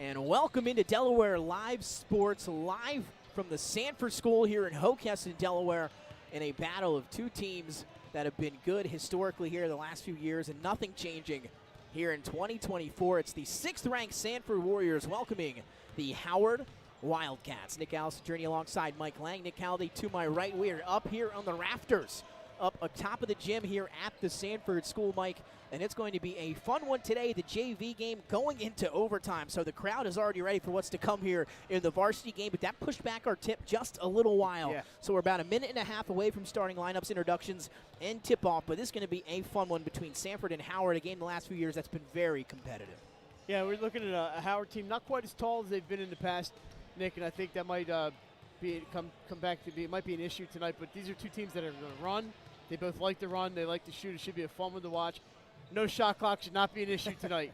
And welcome into Delaware Live Sports, live from the Sanford School here in Hockessin, Delaware, in a battle of two teams that have been good historically here the last few years, and nothing changing here in 2024. It's the 6th-ranked Sanford Warriors welcoming the Howard Wildcats. Nick Allison journey alongside Mike Lang. Nick Halliday to my right. We are up here on the rafters, up atop of the gym here at the Sanford School, Mike. And it's going to be a fun one today, the JV game going into overtime. So the crowd is already ready for what's to come here in the varsity game, but that pushed back our tip just a little while. Yeah. So we're about a minute and a half away from starting lineups, introductions, and tip-off. But this is going to be a fun one between Sanford and Howard, a game the last few years that's been very competitive. Yeah, we're looking at a Howard team not quite as tall as they've been in the past, Nick, and I think that might come back to be, it might be an issue tonight. But these are two teams that are going to run. They both like to run. They like to shoot. It should be a fun one to watch. No shot clock should not be an issue tonight.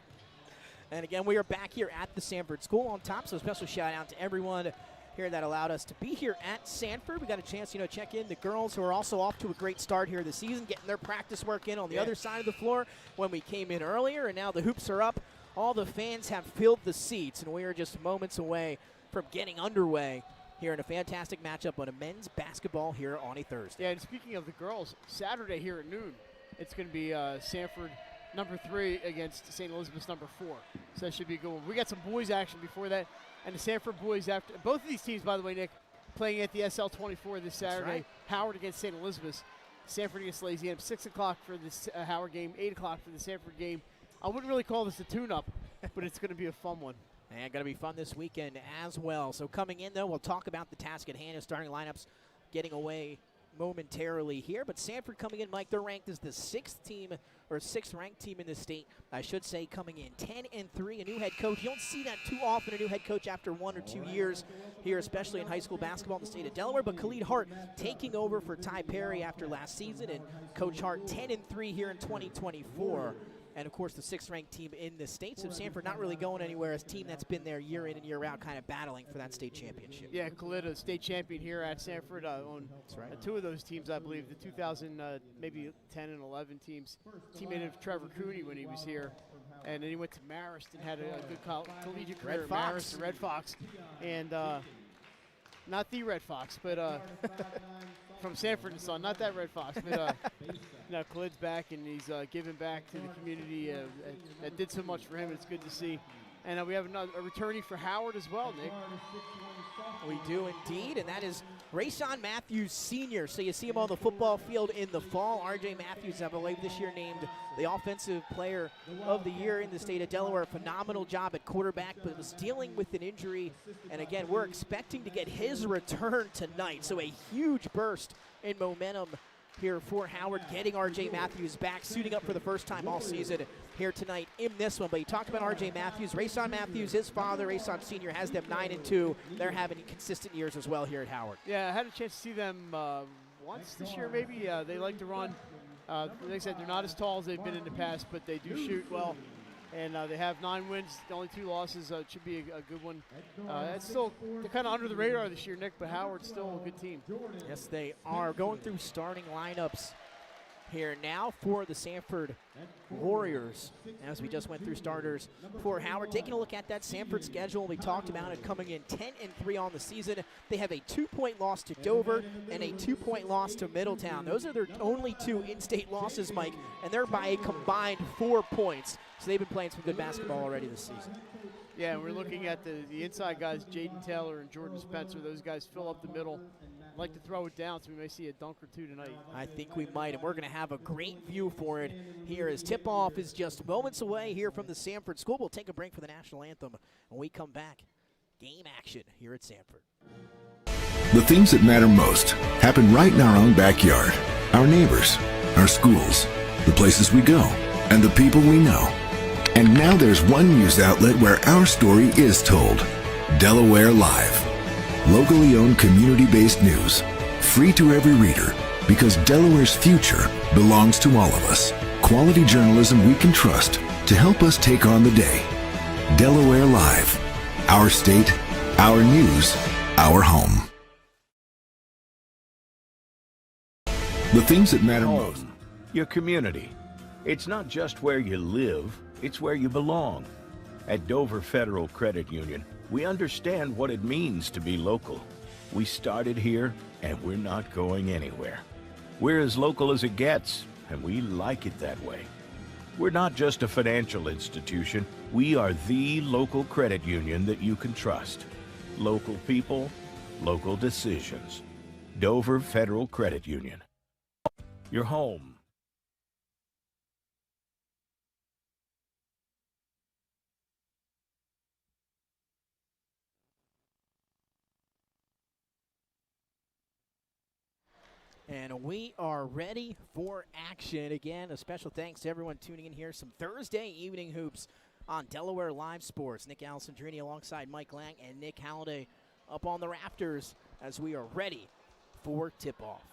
And again, we are back here at the Sanford School on top, so a special shout out to everyone here that allowed us to be here at Sanford. We got a chance, check in the girls who are also off to a great start here this season, getting their practice work in on the other side of the floor when we came in earlier, and now the hoops are up. All the fans have filled the seats, and we are just moments away from getting underway here in a fantastic matchup on a men's basketball here on a Thursday. Yeah, and speaking of the girls, Saturday here at noon, it's going to be Sanford number 3 against St. Elizabeth's number 4. So that should be a good one. We got some boys action before that, and the Sanford boys after. Both of these teams, by the way, Nick, playing at the SL24 this Saturday. Right. Howard against St. Elizabeth's, Sanford against Lazy M. 6 o'clock for this Howard game, 8 o'clock for the Sanford game. I wouldn't really call this a tune-up, but it's going to be a fun one. And going to be fun this weekend as well. So coming in, though, we'll talk about the task at hand of starting lineups getting away momentarily here. But Sanford coming in, Mike, they're ranked as the 6th-ranked team in the state, I should say, coming in 10-3, a new head coach. You don't see that too often, a new head coach after 1 or 2 years here, especially in high school basketball in the state of Delaware. But Khalid Hart taking over for Ty Perry after last season, and Coach Hart 10-3 here in 2024. And, of course, the 6th-ranked team in the state. So Sanford not really going anywhere as a team that's been there year in and year out, kind of battling for that state championship. Yeah, Khalid, a state champion here at Sanford on two of those teams, I believe, the 2000, maybe 10 and 11 teams. Teammate of Trevor Cooney when he was here. And then he went to Marist and had a good collegiate career at Marist, the Red Fox. And not the Red Fox, but from Sanford and Son, not that Red Fox, but Khalid's back, and he's giving back to the community that did so much for him. It's good to see. And we have a returnee for Howard as well, Nick. We do indeed, and that is Rayson Matthews Sr. So you see him on the football field in the fall. R.J. Matthews, I believe, this year named the Offensive Player of the Year in the state of Delaware. Phenomenal job at quarterback, but was dealing with an injury. And again, we're expecting to get his return tonight. So a huge burst in momentum here for Howard, getting R.J. Matthews back, suiting up for the first time all season here tonight in this one. But you talked about R.J. Matthews. Rayson Matthews, his father, Rayson Sr., has them 9-2. They're having consistent years as well here at Howard. Yeah, I had a chance to see them once this year maybe. They like to run. Like I said, they're not as tall as they've been in the past, but they do shoot well. And they have 9 wins, only 2 losses. It should be a good one. It's still, they're kind of under the radar this year, Nick, but Howard's still a good team. Yes, they are. Going through starting lineups here now for the Sanford Warriors, as we just went through starters for Howard. Taking a look at that Sanford schedule, we talked about it, coming in 10-3 on the season. They have a 2-point loss to Dover and a 2-point loss to Middletown. Those are their only 2 in-state losses, Mike, and they're by a combined 4 points. So they've been playing some good basketball already this season. Yeah, and we're looking at the inside guys, Jaden Taylor and Jordan Spencer. Those guys fill up the middle. Like to throw it down, so we may see a dunk or 2 tonight. I think we might, and we're going to have a great view for it here as tip-off is just moments away here from the Sanford School. We'll take a break for the national anthem. When we come back, game action here at Sanford. The things that matter most happen right in our own backyard. Our neighbors, our schools, the places we go, and the people we know. And now there's one news outlet where our story is told. Delaware Live. Locally owned, community-based news, free to every reader, because Delaware's future belongs to all of us. Quality journalism we can trust to help us take on the day. Delaware Live. Our state, our news, our home. The things that matter most. Your community. It's not just where you live, it's where you belong. At Dover Federal Credit Union, we understand what it means to be local. We started here, and we're not going anywhere. We're as local as it gets, and we like it that way. We're not just a financial institution. We are the local credit union that you can trust. Local people, local decisions. Dover Federal Credit Union. Your home. And we are ready for action. Again, a special thanks to everyone tuning in here. Some Thursday evening hoops on Delaware Live Sports. Nick Alessandrini alongside Mike Lang and Nick Halliday up on the rafters as we are ready for tip-off.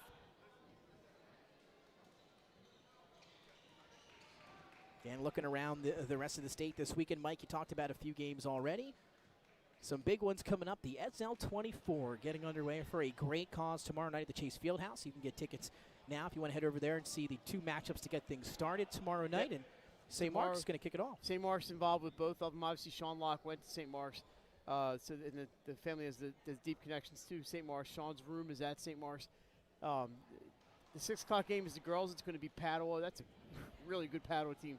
And looking around the rest of the state this weekend, Mike, you talked about a few games already. Some big ones coming up. The SL 24 getting underway for a great cause tomorrow night at the Chase Fieldhouse. You can get tickets now if you want to head over there and see the two matchups to get things started tomorrow night. And St. Mark's is going to kick it off. St. Mark's involved with both of them. Obviously, Sean Locke went to St. Mark's. And the family has the deep connections to St. Mark's. Sean's room is at St. Mark's. The 6 o'clock game is the girls. It's going to be Padua. That's a really good Padua team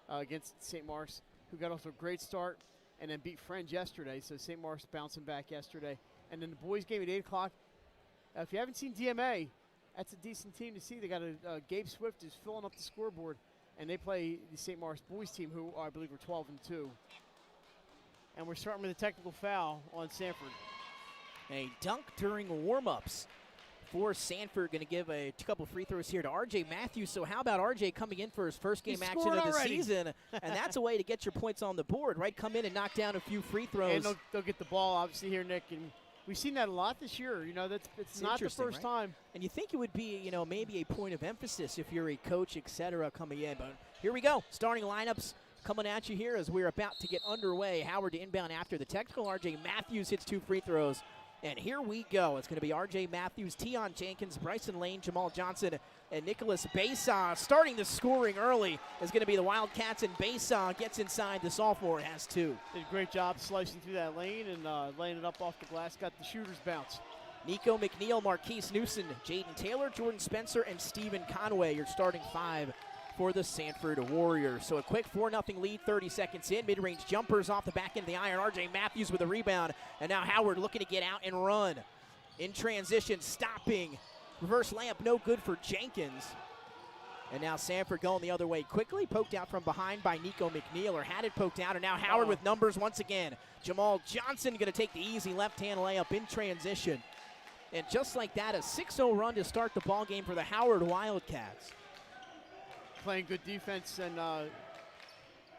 against St. Mark's, who got off to a great start and then beat Friends yesterday. So St. Mark's bouncing back yesterday. And then the boys game at 8 o'clock. If you haven't seen DMA, that's a decent team to see. They got Gabe Swift is filling up the scoreboard, and they play the St. Mark's boys team, who I believe are 12-2. And we're starting with a technical foul on Sanford. A dunk during warm-ups for Sanford. Going to give a couple free throws here to R.J. Matthews. So how about R.J. coming in for his first game action of the season? And that's a way to get your points on the board, right? Come in and knock down a few free throws. And they'll get the ball, obviously, here, Nick. And we've seen that a lot this year. You know, it's not the first time. And you think it would be, you know, maybe a point of emphasis if you're a coach, et cetera, coming in. But here we go. Starting lineups coming at you here as we're about to get underway. Howard to inbound after the technical. R.J. Matthews hits 2 free throws. And here we go. It's going to be R.J. Matthews, Tion Jenkins, Bryson Lane, Jamal Johnson, and Nicholas Besa. Starting the scoring early is going to be the Wildcats, and Besa gets inside. The sophomore has 2. Did a great job slicing through that lane and laying it up off the glass. Got the shooter's bounce. Nico McNeil, Marquise Newson, Jaden Taylor, Jordan Spencer, and Stephen Conway, your starting 5 for the Sanford Warriors. So a quick 4-0 lead, 30 seconds in. Mid-range jumpers off the back end of the iron. R.J. Matthews with a rebound. And now Howard looking to get out and run. In transition, stopping. Reverse layup, no good for Jenkins. And now Sanford going the other way quickly. Poked out from behind by Nico McNeil, or had it poked out. And now Howard with numbers once again. Jamal Johnson going to take the easy left-hand layup in transition. And just like that, a 6-0 run to start the ball game for the Howard Wildcats. Playing good defense, and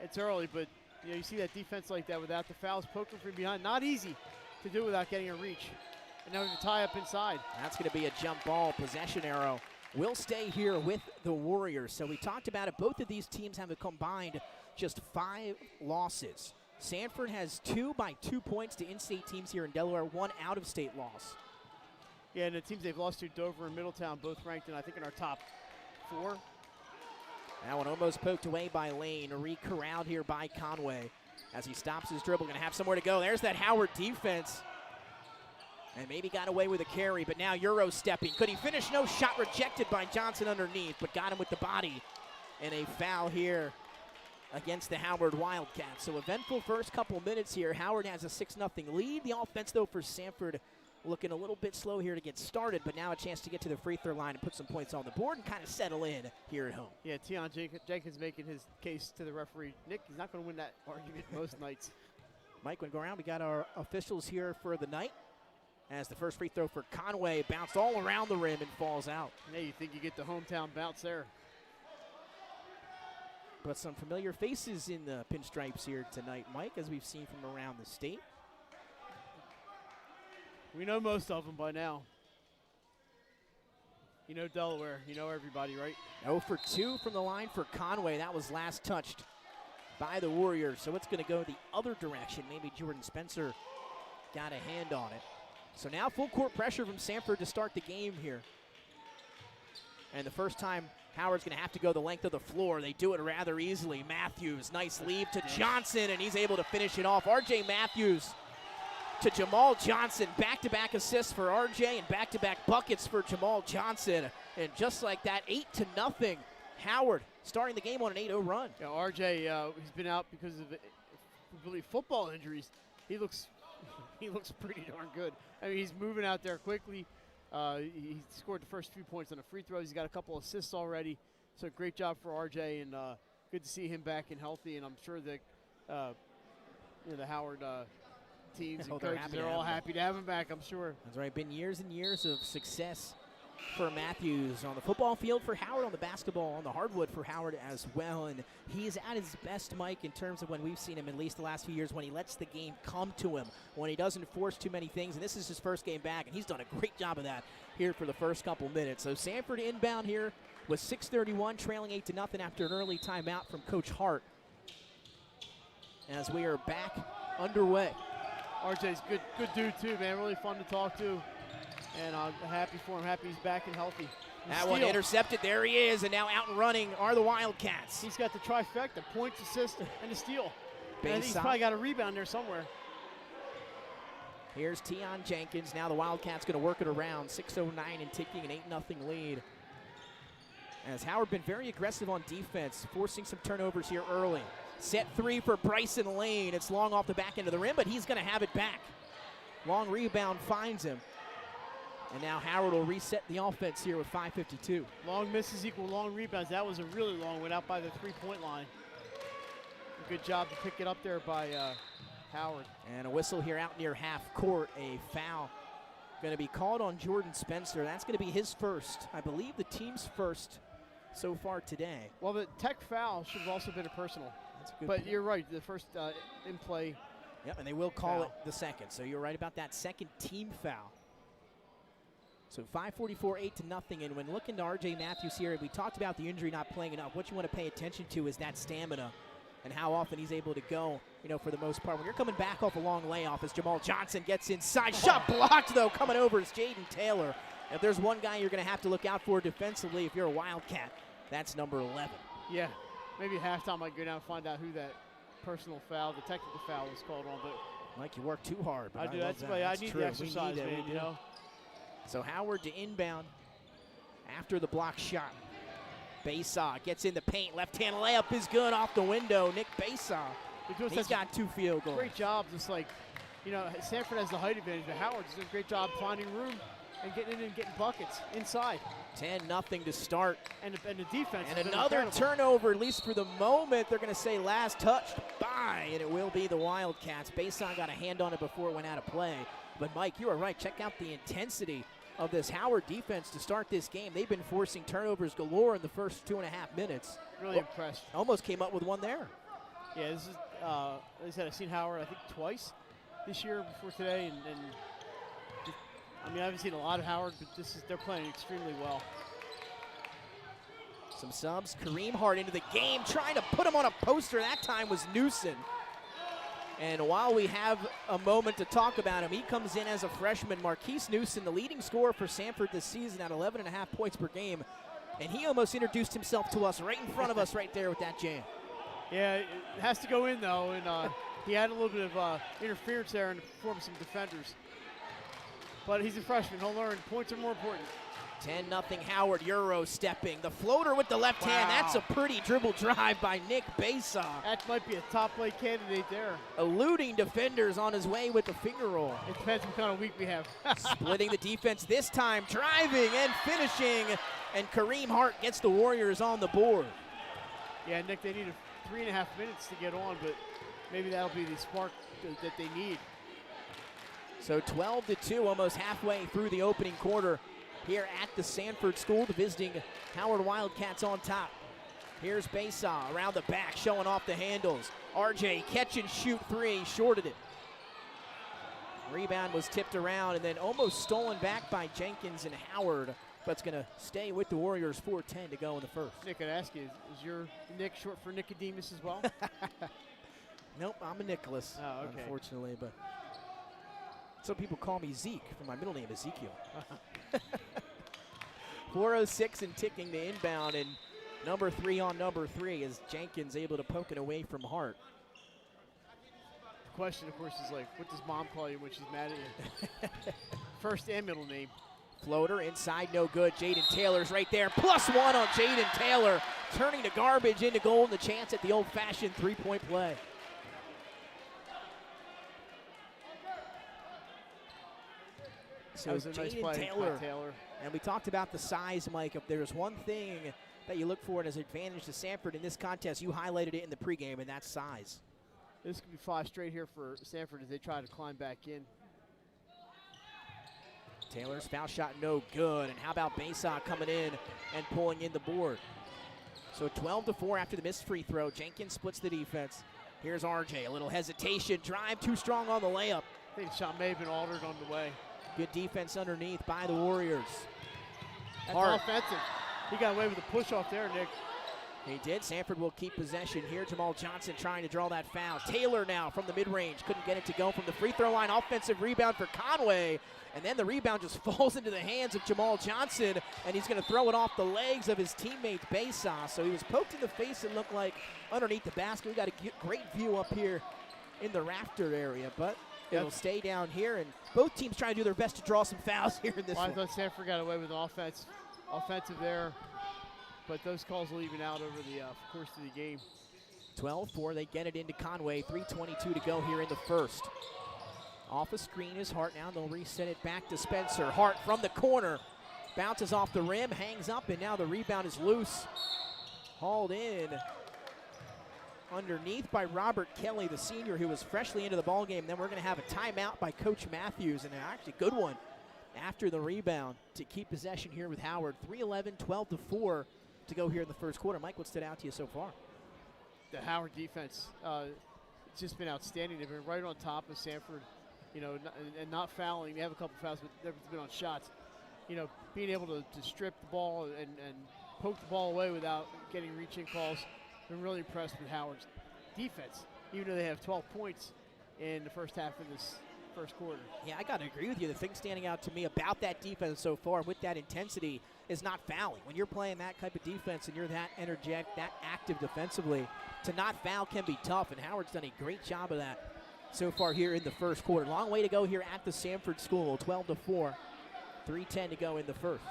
it's early, but you know, you see that defense like that without the fouls, poking from behind, not easy to do without getting a reach. And now we can tie up inside. That's going to be a jump ball. Possession arrow will stay here with the Warriors. So we talked about it. Both of these teams have combined just 5 losses. Sanford has 2 by 2 points to in-state teams here in Delaware, 1 out-of-state loss. Yeah, and the teams they've lost to, Dover and Middletown, both ranked in, I think, in our top 4. That one almost poked away by Lane. Corralled here by Conway as he stops his dribble. Going to have somewhere to go. There's that Howard defense. And maybe got away with a carry, but now Euro stepping. Could he finish? No, shot rejected by Johnson underneath, but got him with the body. And a foul here against the Howard Wildcats. So eventful first couple minutes here. Howard has a 6-0 lead. The offense, though, for Sanford looking a little bit slow here to get started, but now a chance to get to the free throw line and put some points on the board and kind of settle in here at home. Yeah, Tion Jenkins making his case to the referee. Nick, he's not going to win that argument most nights. Mike, when go around, we got our officials here for the night as the first free throw for Conway bounced all around the rim and falls out. Yeah, you think you get the hometown bounce there. But some familiar faces in the pinstripes here tonight, Mike, as we've seen from around the state. We know most of them by now. You know Delaware. You know everybody, right? 0 for 2 from the line for Conway. That was last touched by the Warriors. So it's going to go the other direction. Maybe Jordan Spencer got a hand on it. So now full court pressure from Sanford to start the game here. And the first time Howard's going to have to go the length of the floor. They do it rather easily. Matthews, nice lead to Johnson, and he's able to finish it off. RJ Matthews to Jamal Johnson. Back-to-back assists for RJ and back-to-back buckets for Jamal Johnson. And just like that, 8-0. Howard starting the game on an 8-0 run. Yeah, RJ, he's been out because of, I believe, football injuries. He looks pretty darn good. I mean, he's moving out there quickly. He scored the first few points on the free throws. He's got a couple assists already. So great job for RJ, and good to see him back and healthy. And I'm sure that the Howard teams and coaches are all happy to have him back, I'm sure. That's right. Been years and years of success for Matthews on the football field for Howard, on the basketball, on the hardwood for Howard as well. And he is at his best, Mike, in terms of when we've seen him, at least the last few years, when he lets the game come to him, when he doesn't force too many things. And this is his first game back, and he's done a great job of that here for the first couple minutes. So Sanford inbound here with 6:31, trailing 8-0 after an early timeout from Coach Hart, as we are back underway. RJ's good dude too, man. Really fun to talk to, and I'm happy for him. Happy he's back and healthy. And that one intercepted. There he is, and now out and running are the Wildcats. He's got the trifecta: points, assist, and a steal. And I think he's probably got a rebound there somewhere. Here's Tion Jenkins. Now the Wildcats going to work it around. 6:09 and taking an 8-0 lead. As Howard been very aggressive on defense, forcing some turnovers here early. Set three for Bryson Lane. It's long off the back end of the rim, but he's going to have it back. Long rebound finds him. And now Howard will reset the offense here with 5:52. Long misses equal long rebounds. That was a really long one out by the three-point line. A good job to pick it up there by Howard. And a whistle here out near half court. A foul going to be called on Jordan Spencer. That's going to be his first. I believe the team's first so far today. Well, the tech foul should have also been a personal. That's a good but point. You're right, the first in play. Yep, and they will call foul. it the second. So you're right about that second team foul. So 5:44, 8-0. And when looking to RJ Matthews here, we talked about the injury not playing enough. What you want to pay attention to is that stamina and how often he's able to go, for the most part. When you're coming back off a long layoff as Jamal Johnson gets inside. Shot blocked, though. Coming over is Jaden Taylor. If there's one guy you're going to have to look out for defensively if you're a Wildcat, that's number 11. Yeah, maybe at halftime I go down and find out who that personal foul, the technical foul was called on. But Mike, you work too hard. But I do. That's I need true. the exercise, man, So Howard to inbound after the block shot. Baysaw gets in the paint. Left-hand layup is good off the window. Nick Baysaw. He's got 2 field goals. Great job. Just like, Sanford has the height advantage, but Howard's doing a great job finding room and getting in and getting buckets inside. 10-0 to start. And the defense. And another turnover, at least for the moment. They're going to say last touched by, and it will be the Wildcats. Baysaw got a hand on it before it went out of play. But, Mike, you are right. Check out the intensity of this Howard defense to start this game. They've been forcing turnovers galore in the first 2.5 minutes. Really impressed. Almost came up with one there. Yeah, this is, like I said, I've seen Howard, I think, twice this year before today. And I haven't seen a lot of Howard, but they're playing extremely well. Some subs. Kareem Hart into the game, trying to put him on a poster. That time was Newsom. And while we have a moment to talk about him, he comes in as a freshman. Marquise Newsom, the leading scorer for Sanford this season at 11.5 points per game. And he almost introduced himself to us right in front of us right there with that jam. Yeah, it has to go in, though. And he had a little bit of interference there in the form of some defenders. But he's a freshman. He'll learn. Points are more important. 10-0 Howard, Euro stepping. The floater with the left hand. That's a pretty dribble drive by Nick Baysaw. That might be a top play candidate there. Eluding defenders on his way with the finger roll. It depends what kind of week we have. Splitting the defense this time, driving and finishing. And Kareem Hart gets the Warriors on the board. Yeah, Nick, they need 3.5 minutes to get on, but maybe that'll be the spark that they need. So 12-2, almost halfway through the opening quarter here at the Sanford School. The visiting Howard Wildcats on top. Here's Baysaw around the back, showing off the handles. RJ catch and shoot three, shorted it. Rebound was tipped around and then almost stolen back by Jenkins and Howard, but it's going to stay with the Warriors. 4:10 to go in the first. Nick, I'd ask you, is your Nick short for Nicodemus as well? Nope, I'm a Nicholas, unfortunately, but some people call me Zeke, for my middle name Ezekiel. 4:06 and ticking to inbound, and Number 3 on number 3 as Jenkins able to poke it away from Hart. The question, of course, is like, what does mom call you when she's mad at you? First and middle name. Floater inside, no good. Jaden Taylor's right there. +1 on Jaden Taylor, turning the garbage into goal and the chance at the old-fashioned three-point play. So That was a nice Jaden play by Taylor. And we talked about the size, Mike. If there's one thing that you look for as an advantage to Sanford in this contest, you highlighted it in the pregame, and that's size. This could be 5 straight here for Sanford as they try to climb back in. Taylor's foul shot no good. And how about Besa coming in and pulling in the board? So 12-4 after the missed free throw. Jenkins splits the defense. Here's RJ, a little hesitation. Drive too strong on the layup. I think the shot may have been altered on the way. Good defense underneath by the Warriors. That's offensive. He got away with a push off there, Nick. He did. Sanford will keep possession here. Jamal Johnson trying to draw that foul. Taylor now from the mid-range. Couldn't get it to go from the free throw line. Offensive rebound for Conway. And then the rebound just falls into the hands of Jamal Johnson, and he's going to throw it off the legs of his teammate Besa. So he was poked in the face and looked like underneath the basket. We got a great view up here in the rafter area, but it'll stay down here. And both teams trying to do their best to draw some fouls here in this one. I thought Sanford got away with an offensive there, but those calls will even out over the course of the game. 12-4, they get it into Conway. 3:22 to go here in the first. Off a screen is Hart now. They'll reset it back to Spencer. Hart from the corner. Bounces off the rim, hangs up, and now the rebound is loose. Hauled in underneath by Robert Kelly, the senior who was freshly into the ballgame. Then we're going to have a timeout by Coach Matthews, and an actually good one after the rebound to keep possession here with Howard. 3:11, 12-4 to go here in the first quarter. Mike, what stood out to you so far? The Howard defense, it's just been outstanding. They've been right on top of Sanford, you know, and not fouling. They have a couple fouls, but they've been on shots. You know, being able to strip the ball and poke the ball away without getting reaching calls. Been really impressed with Howard's defense, even though they have 12 points in the first half of this first quarter. Yeah, I got to agree with you. The thing standing out to me about that defense so far with that intensity is not fouling. When you're playing that type of defense and you're that energetic, that active defensively, to not foul can be tough, and Howard's done a great job of that so far here in the first quarter. Long way to go here at the Sanford School, 12-4, 3:10 to go in the first.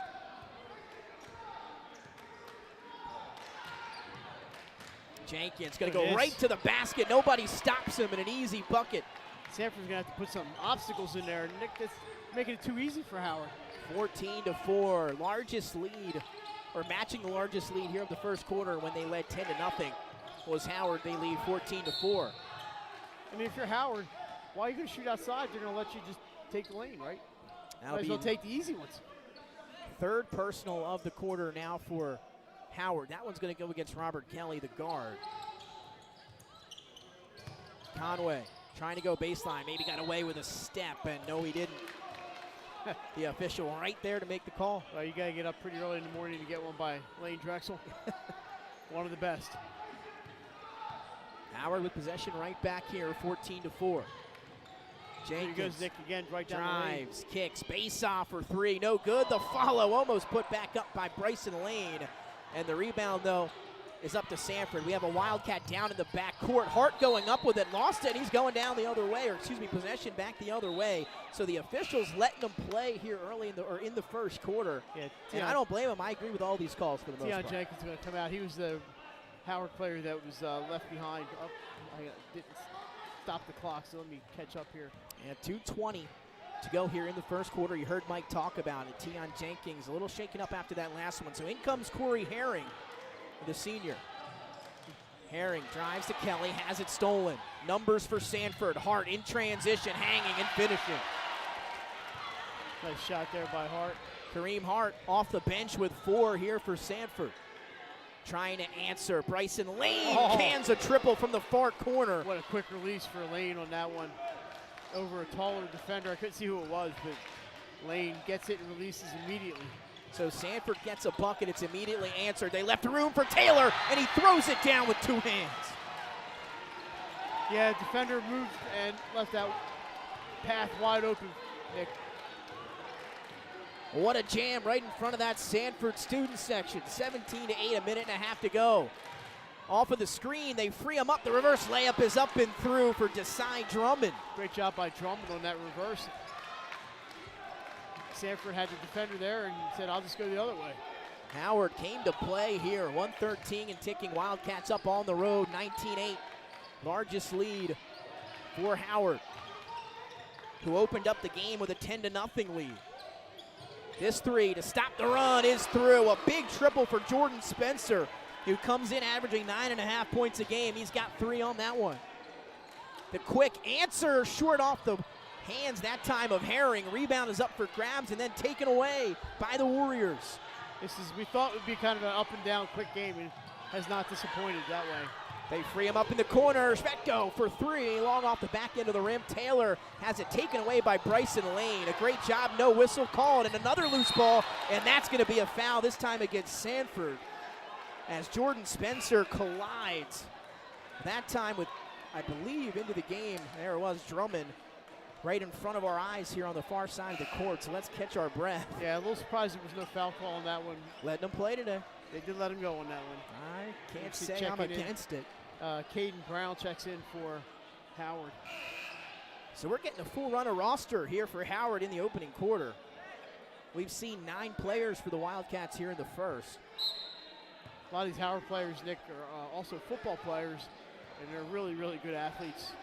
Jenkins going to go right to the basket. Nobody stops him, and an easy bucket. Sanford's going to have to put some obstacles in there. Nick, that's making it too easy for Howard. 14-4, largest lead, or matching the largest lead here of the first quarter when they led 10-0 was Howard. They lead 14-4. I mean, if you're Howard, why are you going to shoot outside? They're going to let you just take the lane, right? Might as well take the easy ones. Third personal of the quarter now for Howard. That one's going to go against Robert Kelly, the guard. Conway trying to go baseline. Maybe got away with a step, and no, he didn't. The official right there to make the call. Well, you got to get up pretty early in the morning to get one by Lane Drexel. One of the best. Howard with possession right back here, 14-4. Jenkins goes Nick again, right down drives, the lane. Kicks, base off for three, no good. The follow almost put back up by Bryson Lane. And the rebound, though, is up to Sanford. We have a Wildcat down in the back court. Hart going up with it, lost it. He's going down the other way, or excuse me, possession back the other way. So the officials letting them play here early in the first quarter. Yeah, and I don't blame him. I agree with all these calls for the most part. Jenkins going to come out. He was the Howard player that was left behind. I didn't stop the clock, so let me catch up here. And 2:20 to go here in the first quarter. You heard Mike talk about it. Tion Jenkins a little shaken up after that last one. So in comes Corey Herring, the senior. Herring drives to Kelly, has it stolen. Numbers for Sanford. Hart in transition, hanging and finishing. Nice shot there by Hart. Kareem Hart off the bench with 4 here for Sanford. Trying to answer. Bryson Lane cans a triple from the far corner. What a quick release for Lane on that one. Over a taller defender. I couldn't see who it was, but Lane gets it and releases immediately. So Sanford gets a bucket. It's immediately answered. They left room for Taylor, and he throws it down with 2 hands. Yeah, defender moved and left that path wide open, Nick. What a jam right in front of that Sanford student section. 17-8, a minute and a half to go. Off of the screen, they free him up. The reverse layup is up and through for Desai Drummond. Great job by Drummond on that reverse. Sanford had the defender there and said, I'll just go the other way. Howard came to play here. 1:13 and ticking. Wildcats up on the road, 19-8. Largest lead for Howard, who opened up the game with a 10-0 lead. This three to stop the run is through. A big triple for Jordan Spencer, who comes in averaging 9.5 points a game. He's got 3 on that one. The quick answer, short off the hands that time of Herring. Rebound is up for grabs and then taken away by the Warriors. We thought it would be kind of an up and down quick game, and has not disappointed that way. They free him up in the corner. Specto for 3, long off the back end of the rim. Taylor has it taken away by Bryson Lane. A great job, no whistle called, and another loose ball, and that's going to be a foul, this time against Sanford, as Jordan Spencer collides. That time with, I believe, into the game. There it was, Drummond, right in front of our eyes here on the far side of the court, so let's catch our breath. Yeah, a little surprised there was no foul call on that one. Letting them play today. They did let him go on that one. I can't say I'm against it. Caden Brown checks in for Howard. So we're getting a full runner roster here for Howard in the opening quarter. We've seen 9 players for the Wildcats here in the first. A lot of these Howard players, Nick, are also football players, and they're really, really good athletes.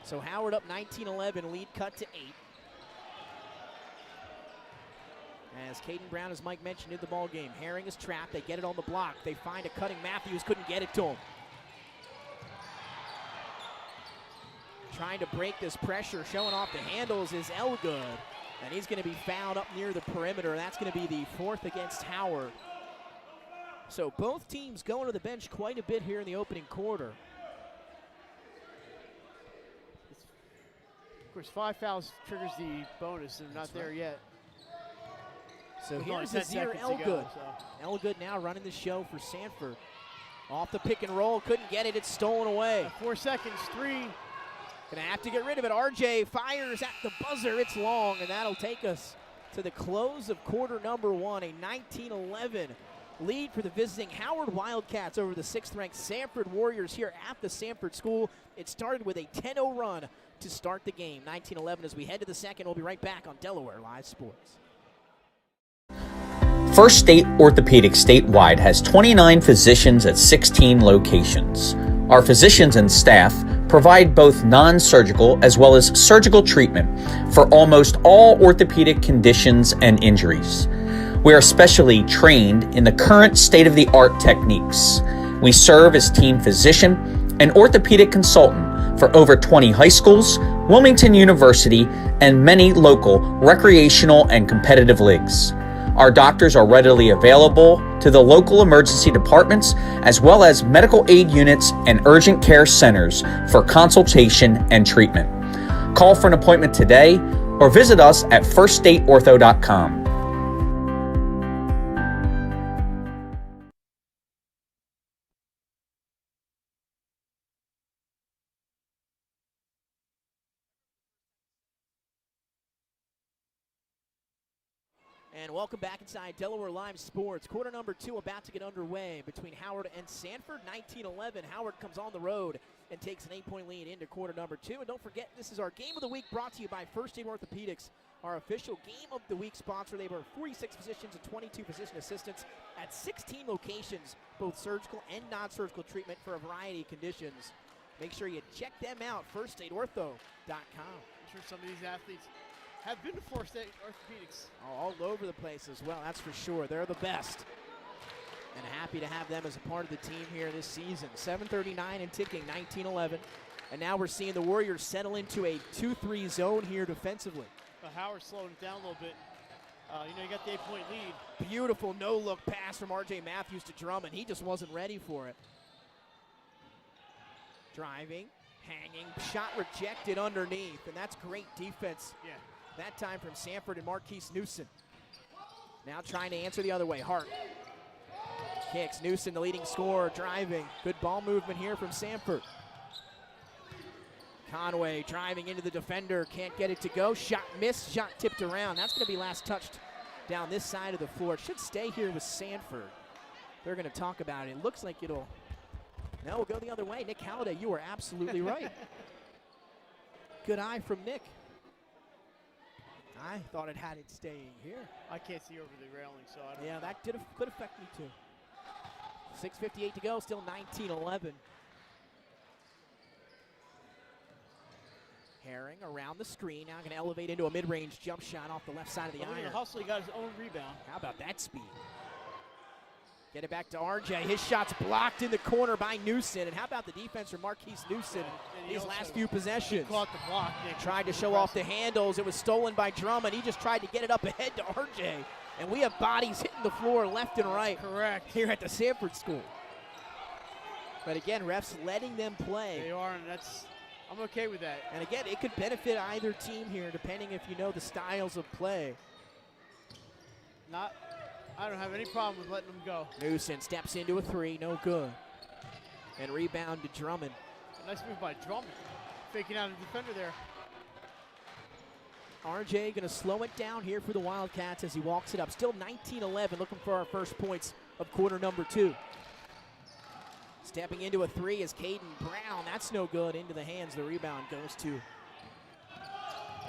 So Howard up 19-11, lead cut to 8. As Caden Brown, as Mike mentioned, in the ball game. Herring is trapped. They get it on the block. They find a cutting Matthews. Couldn't get it to him. Trying to break this pressure. Showing off the handles is Elgood. And he's going to be fouled up near the perimeter. That's going to be the 4th against Howard. So both teams going to the bench quite a bit here in the opening quarter. Of course, 5 fouls triggers the bonus, and not there yet. So here's Azir Elgood. Elgood now running the show for Sanford. Off the pick and roll, couldn't get it, it's stolen away. 4 seconds, 3. Gonna have to get rid of it. RJ fires at the buzzer, it's long, and that'll take us to the close of quarter number 1, a 19-11 lead for the visiting Howard Wildcats over the 6th-ranked Sanford Warriors here at the Sanford School. It started with a 10-0 run to start the game. 19-11 as we head to the second. We'll be right back on Delaware Live Sports. First State Orthopedics statewide has 29 physicians at 16 locations. Our physicians and staff provide both non-surgical as well as surgical treatment for almost all orthopedic conditions and injuries. We are specially trained in the current state-of-the-art techniques. We serve as team physician and orthopedic consultant for over 20 high schools, Wilmington University, and many local recreational and competitive leagues. Our doctors are readily available to the local emergency departments as well as medical aid units and urgent care centers for consultation and treatment. Call for an appointment today or visit us at firststateortho.com. And welcome back inside Delaware Live Sports. Quarter number 2 about to get underway between Howard and Sanford. 19-11. Howard comes on the road and takes an 8-point lead into quarter number 2. And don't forget, this is our Game of the Week brought to you by First State Orthopedics, our official Game of the Week sponsor. They have 46 physicians and 22 physician assistants at 16 locations, both surgical and non-surgical treatment for a variety of conditions. Make sure you check them out, firststateortho.com. I'm sure some of these athletes have been to First State Orthopedics. All over the place as well, that's for sure. They're the best. And happy to have them as a part of the team here this season. 7:39 and ticking, 19-11. And now we're seeing the Warriors settle into a 2-3 zone here defensively. Howard slowing it down a little bit. You got the 8-point lead. Beautiful no-look pass from R.J. Matthews to Drummond. He just wasn't ready for it. Driving, hanging, shot rejected underneath, and that's great defense. Yeah. That time from Sanford and Marquise Newsom. Now trying to answer the other way. Hart kicks. Newsom, the leading scorer, driving. Good ball movement here from Sanford. Conway driving into the defender, can't get it to go. Shot missed, shot tipped around. That's going to be last touched down this side of the floor. It should stay here with Sanford. They're going to talk about it. It looks like it'll, no, we'll go the other way. Nick Halliday, you were absolutely right. Good eye from Nick. I thought it had it staying here. I can't see over the railing, so I don't know. That could affect me too. 6:58 to go, still 19-11. Herring around the screen, now going to elevate into a mid-range jump shot off the left side of the iron. Hustle, he got his own rebound. How about that speed? Get it back to RJ. His shot's blocked in the corner by Newson. And how about the defense from Marquise Newson these last few possessions? Caught the block, Nick. Tried to show off the handles. It was stolen by Drummond. He just tried to get it up ahead to RJ. And we have bodies hitting the floor left and right. Correct. Here at the Sanford School. But again, refs letting them play. They are, and I'm okay with that. And again, it could benefit either team here, depending if you know the styles of play. I don't have any problem with letting them go. Newson steps into a three, no good. And rebound to Drummond. A nice move by Drummond, faking out a defender there. RJ going to slow it down here for the Wildcats as he walks it up. Still 19-11, looking for our first points of quarter number 2. Stepping into a three is Caden Brown. That's no good. Into the hands. The rebound goes to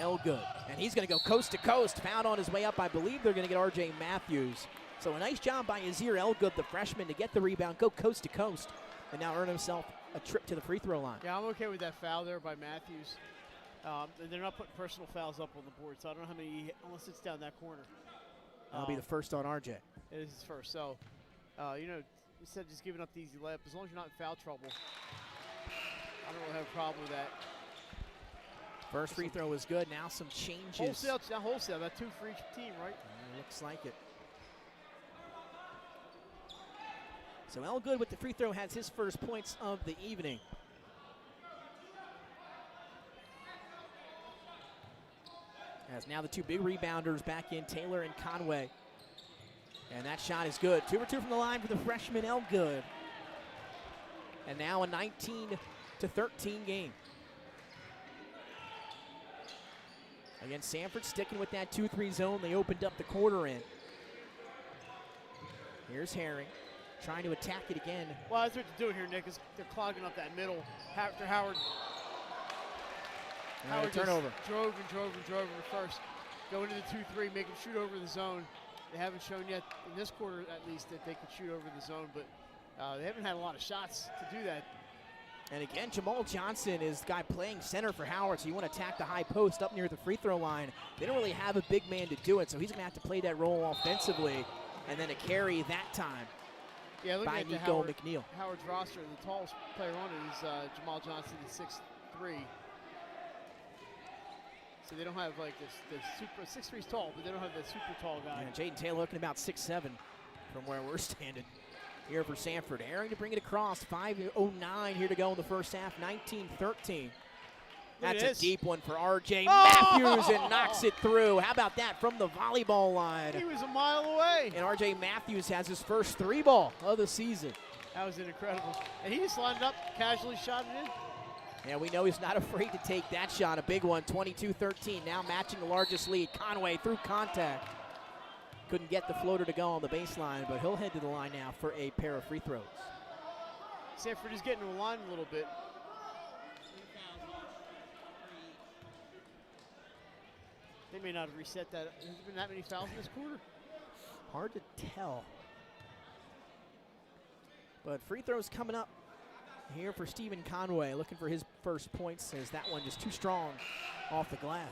Elgood. And he's going to go coast to coast. Found on his way up. I believe they're going to get RJ Matthews. So a nice job by Azir Elgood, the freshman, to get the rebound, go coast to coast, and now earn himself a trip to the free throw line. Yeah, I'm okay with that foul there by Matthews. They're not putting personal fouls up on the board, so I don't know how many, unless it's down that corner. That'll be the first on RJ. It is his first. So, instead of just giving up the easy layup, as long as you're not in foul trouble, I don't really have a problem with that. First free throw was good. Now some changes. Wholesale. About 2 for each team, right? Looks like it. So Elgood with the free throw has his first points of the evening. As now the 2 big rebounders back in, Taylor and Conway. And that shot is good. 2 for 2 from the line for the freshman Elgood. And now a 19-13 game. Again, Sanford sticking with that 2-3 zone. They opened up the quarter in. Here's Herring trying to attack it again. Well, that's what they're doing here, Nick, is they're clogging up that middle. After Howard turnover. Drove in first. Go into the 2-3, make him shoot over the zone. They haven't shown yet, in this quarter at least, that they can shoot over the zone, but they haven't had a lot of shots to do that. And again, Jamal Johnson is the guy playing center for Howard, so you want to attack the high post up near the free throw line. They don't really have a big man to do it, so he's going to have to play that role offensively, and then a carry that time. Yeah, looking by at Nico McNeil. Howard's roster, the tallest player on it is Jamal Johnson at 6'3". So they don't have like the super 6'3" is tall, but they don't have the super tall guy. Yeah, Jaden Taylor looking about 6'7" from where we're standing here for Sanford. Herring to bring it across. 5:09 here to go in the first half. 19-13. That's a deep one for RJ Matthews and knocks it through. How about that from the volleyball line? He was a mile away. And RJ Matthews has his first 3-ball of the season. That was incredible. And he just lined up, casually shot it in. And we know he's not afraid to take that shot. A big one, 22-13. Now matching the largest lead. Conway through contact. Couldn't get the floater to go on the baseline, but he'll head to the line now for a pair of free throws. Sanford is getting to the line a little bit. They may not have reset that. Has there been that many fouls in this quarter? Hard to tell. But free throws coming up here for Stephen Conway, looking for his first points, as that one just too strong off the glass.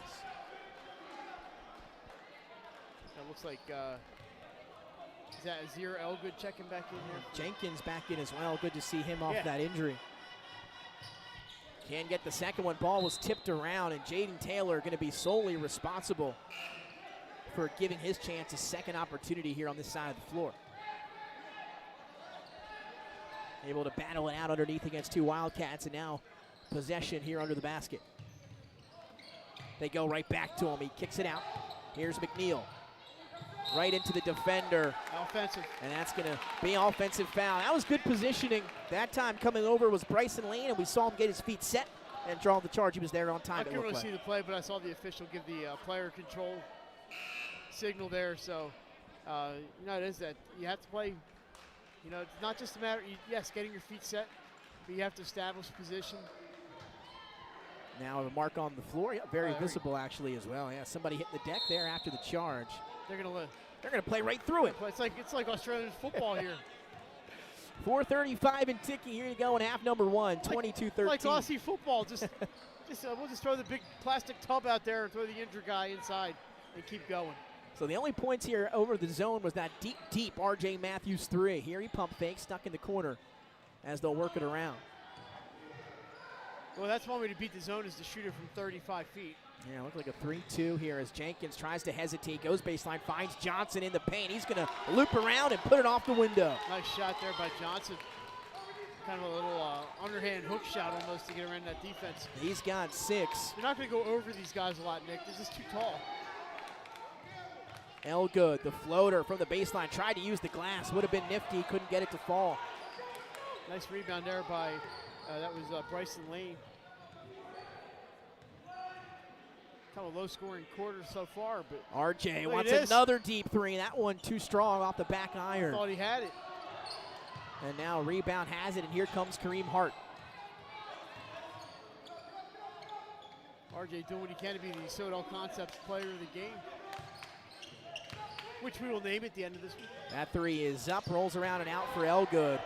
That looks like, is that Azir Elgood checking back in here? Jenkins back in as well. Good to see him off that injury. Can't get the second one. Ball was tipped around, and Jaden Taylor going to be solely responsible for giving his chance a second opportunity here on this side of the floor. Able to battle it out underneath against 2 Wildcats, and now possession here under the basket. They go right back to him. He kicks it out. Here's McNeil. Right into the defender. Offensive. And that's going to be an offensive foul. That was good positioning. That time coming over was Bryson Lane, and we saw him get his feet set and draw the charge. He was there on time. I couldn't really see the play, but I saw the official give the player control signal there. So, it is that you have to play. It's not just a matter, yes, getting your feet set, but you have to establish position. Now a mark on the floor, very visible actually as well. Yeah, somebody hit the deck there after the charge. They're gonna play right through it. It's like Australian football here. 4:35 and ticking. Here you go in half number one, 22-13. Like Aussie football, we'll just throw the big plastic tub out there and throw the injured guy inside and keep going. So the only points here over the zone was that deep R.J. Matthews 3. Here he pump fake, stuck in the corner as they'll work it around. Well, that's one way to beat the zone is to shoot it from 35 feet. Yeah, look like a 3-2 here as Jenkins tries to hesitate, goes baseline, finds Johnson in the paint. He's going to loop around and put it off the window. Nice shot there by Johnson. Kind of a little underhand hook shot almost to get around that defense. He's got 6. You're not going to go over these guys a lot, Nick. They're just too tall. Elgood, the floater from the baseline, tried to use the glass. Would have been nifty, couldn't get it to fall. Nice rebound there by, that was Bryson Lane. Kind of a low-scoring quarter so far, but RJ wants another deep 3. That one too strong off the back iron. Thought he had it. And now rebound has it, and here comes Kareem Hart. RJ doing what he can to be the Soto Concepts player of the game, which we will name at the end of this week. That 3 is up, rolls around and out for Elgood.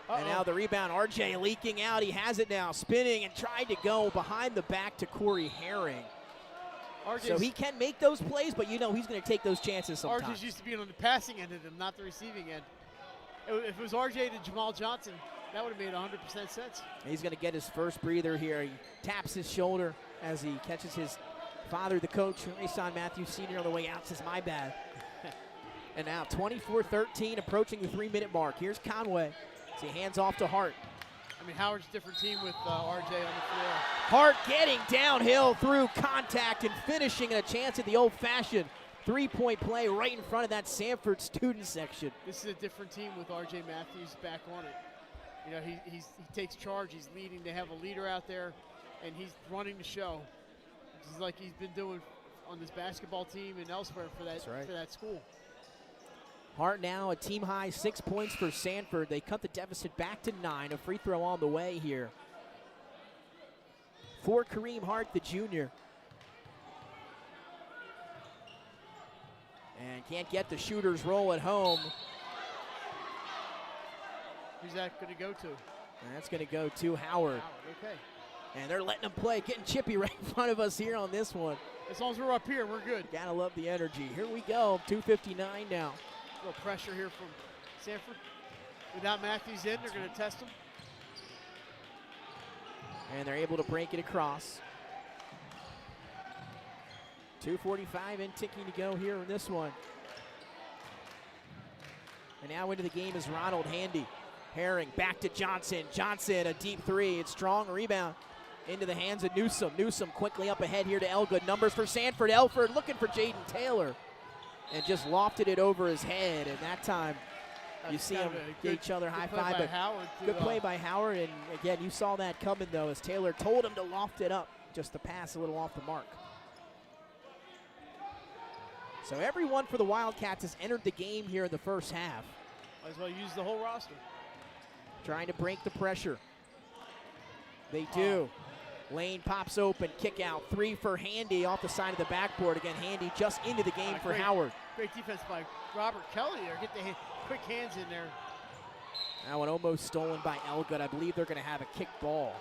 And now the rebound, RJ leaking out. He has it now, spinning and tried to go behind the back to Corey Herring. So he can make those plays, but he's going to take those chances sometimes. RJ's used to being on the passing end of them, not the receiving end. If it was RJ to Jamal Johnson, that would have made 100% sense. He's going to get his first breather here. He taps his shoulder as he catches his father, the coach, Rayshawn Matthews Sr. on the way out, says, my bad. And now 24-13, approaching the 3-minute mark. Here's Conway as he hands off to Hart. I mean, Howard's a different team with RJ on the floor. Hart getting downhill through contact and finishing a chance at the old-fashioned 3-point play right in front of that Sanford student section. This is a different team with RJ Matthews back on it. He takes charge. He's leading. They have a leader out there, and he's running the show, just like he's been doing on this basketball team and elsewhere for that school. Hart now a team-high 6 points for Sanford. They cut the deficit back to 9. A free throw on the way here for Kareem Hart, the junior. And can't get the shooter's roll at home. Who's that going to go to? And that's going to go to Howard. Okay. And they're letting him play, getting chippy right in front of us here on this one. As long as we're up here, we're good. Gotta love the energy. Here we go, 2:59 now. A little pressure here from Sanford. Without Matthews in, they're going to test him. And they're able to break it across. 2:45 and ticking to go here in this one. And now into the game is Ronald Handy. Herring back to Johnson. Johnson, a deep 3. It's strong rebound into the hands of Newsom. Newsom quickly up ahead here to Elgood. Numbers for Sanford. Elford looking for Jaden Taylor. And just lofted it over his head. And that time, you see them get each other high five. But good play by Howard. And again, you saw that coming though, as Taylor told him to loft it up. Just the pass a little off the mark. So everyone for the Wildcats has entered the game here in the first half. Might as well use the whole roster. Trying to break the pressure. They do. Lane pops open, kick out. 3 for Handy off the side of the backboard. Again, Handy just into the game for Howard. Great defense by Robert Kelly there. Get the quick hands in there. That one almost stolen by Elgood. I believe they're going to have a kick ball.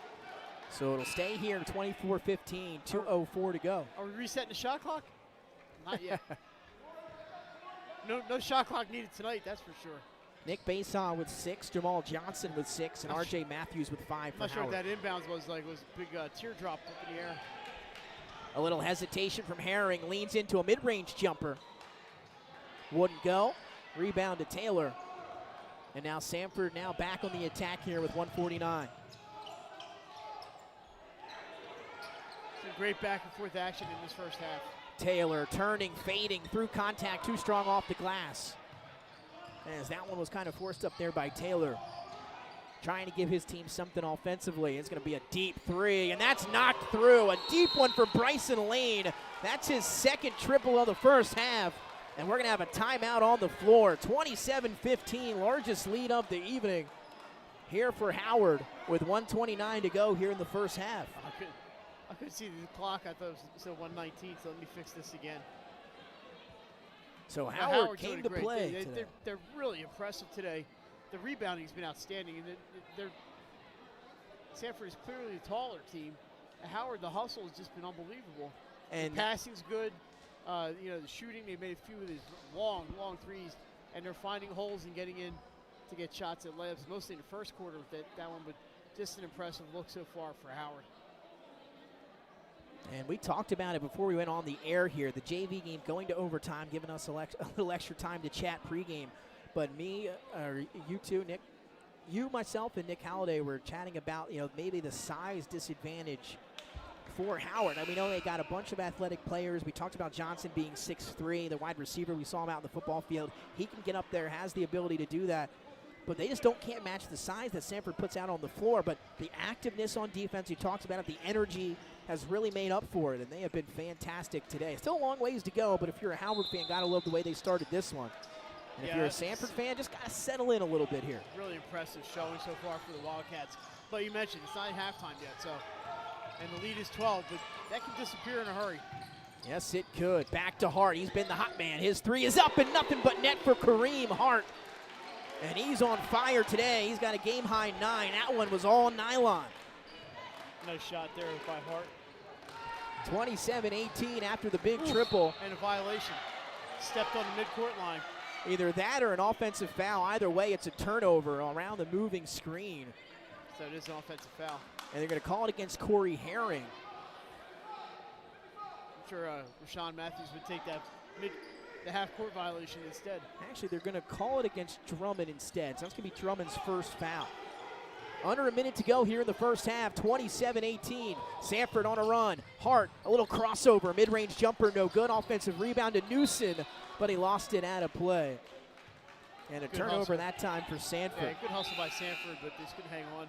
So it'll stay here, 24-15, 2:04 to go. Are we resetting the shot clock? Not yet. No shot clock needed tonight, that's for sure. Nick Bason with 6, Jamal Johnson with 6, and R.J. Matthews with 5 for Howard. I'm not sure what that inbounds was like. It was a big teardrop up in the air. A little hesitation from Herring. Leans into a mid-range jumper. Wouldn't go. Rebound to Taylor. And now Sanford now back on the attack here with 1:49. Some great back and forth action in this first half. Taylor turning, fading through contact, too strong off the glass. As that one was kind of forced up there by Taylor. trying to give his team something offensively. It's going to be a deep three, and that's knocked through. A deep one for Bryson Lane. That's his second triple of the first half, and we're going to have a timeout on the floor. 27-15, largest lead of the evening here for Howard with 1:29 to go here in the first half. I could see the clock. I thought it was still 1:19, so let me fix this again. So Well, Howard Howard's came doing to great. play They- today. They're really impressive today. The rebounding's been outstanding, and Sanford is clearly a taller team. Howard, the hustle has just been unbelievable. And the passing's good. The shooting, they made a few of these long threes, and they're finding holes and getting in to get shots at layups, mostly in the first quarter. That one, but just an impressive look so far for Howard. And we talked about it before we went on the air here. The JV game going to overtime, giving us a little extra time to chat pregame. But me, or you two, Nick, you, myself, and Nick Halliday were chatting about, maybe the size disadvantage for Howard. We know they got a bunch of athletic players. We talked about Johnson being 6'3", the wide receiver. We saw him out in the football field. He can get up there, has the ability to do that. But they just can't match the size that Sanford puts out on the floor. But the activeness on defense, you talked about it, the energy has really made up for it, and they have been fantastic today. Still a long ways to go, but if you're a Howard fan, got to love the way they started this one. And if you're a Sanford fan, just got to settle in a little bit here. Really impressive showing so far for the Wildcats. But you mentioned it's not halftime yet, and the lead is 12, but that can disappear in a hurry. Yes, it could. Back to Hart. He's been the hot man. His three is up and nothing but net for Kareem Hart. And he's on fire today. He's got a game-high 9. That one was all nylon. Nice shot there by Hart. 27-18 after the big triple. And a violation. Stepped on the midcourt line. Either that or an offensive foul. Either way, it's a turnover around the moving screen. So it is an offensive foul. And they're going to call it against Corey Herring. I'm sure Rashawn Matthews would take the half-court violation instead. Actually, they're going to call it against Drummond instead. So that's going to be Drummond's first foul. Under a minute to go here in the first half, 27-18. Sanford on a run. Hart, a little crossover. Mid-range jumper, no good. Offensive rebound to Newson, but he lost it out of play. And a Good turnover hustle. that time for Sanford. Yeah, good hustle by Sanford, but they just couldn't hang on.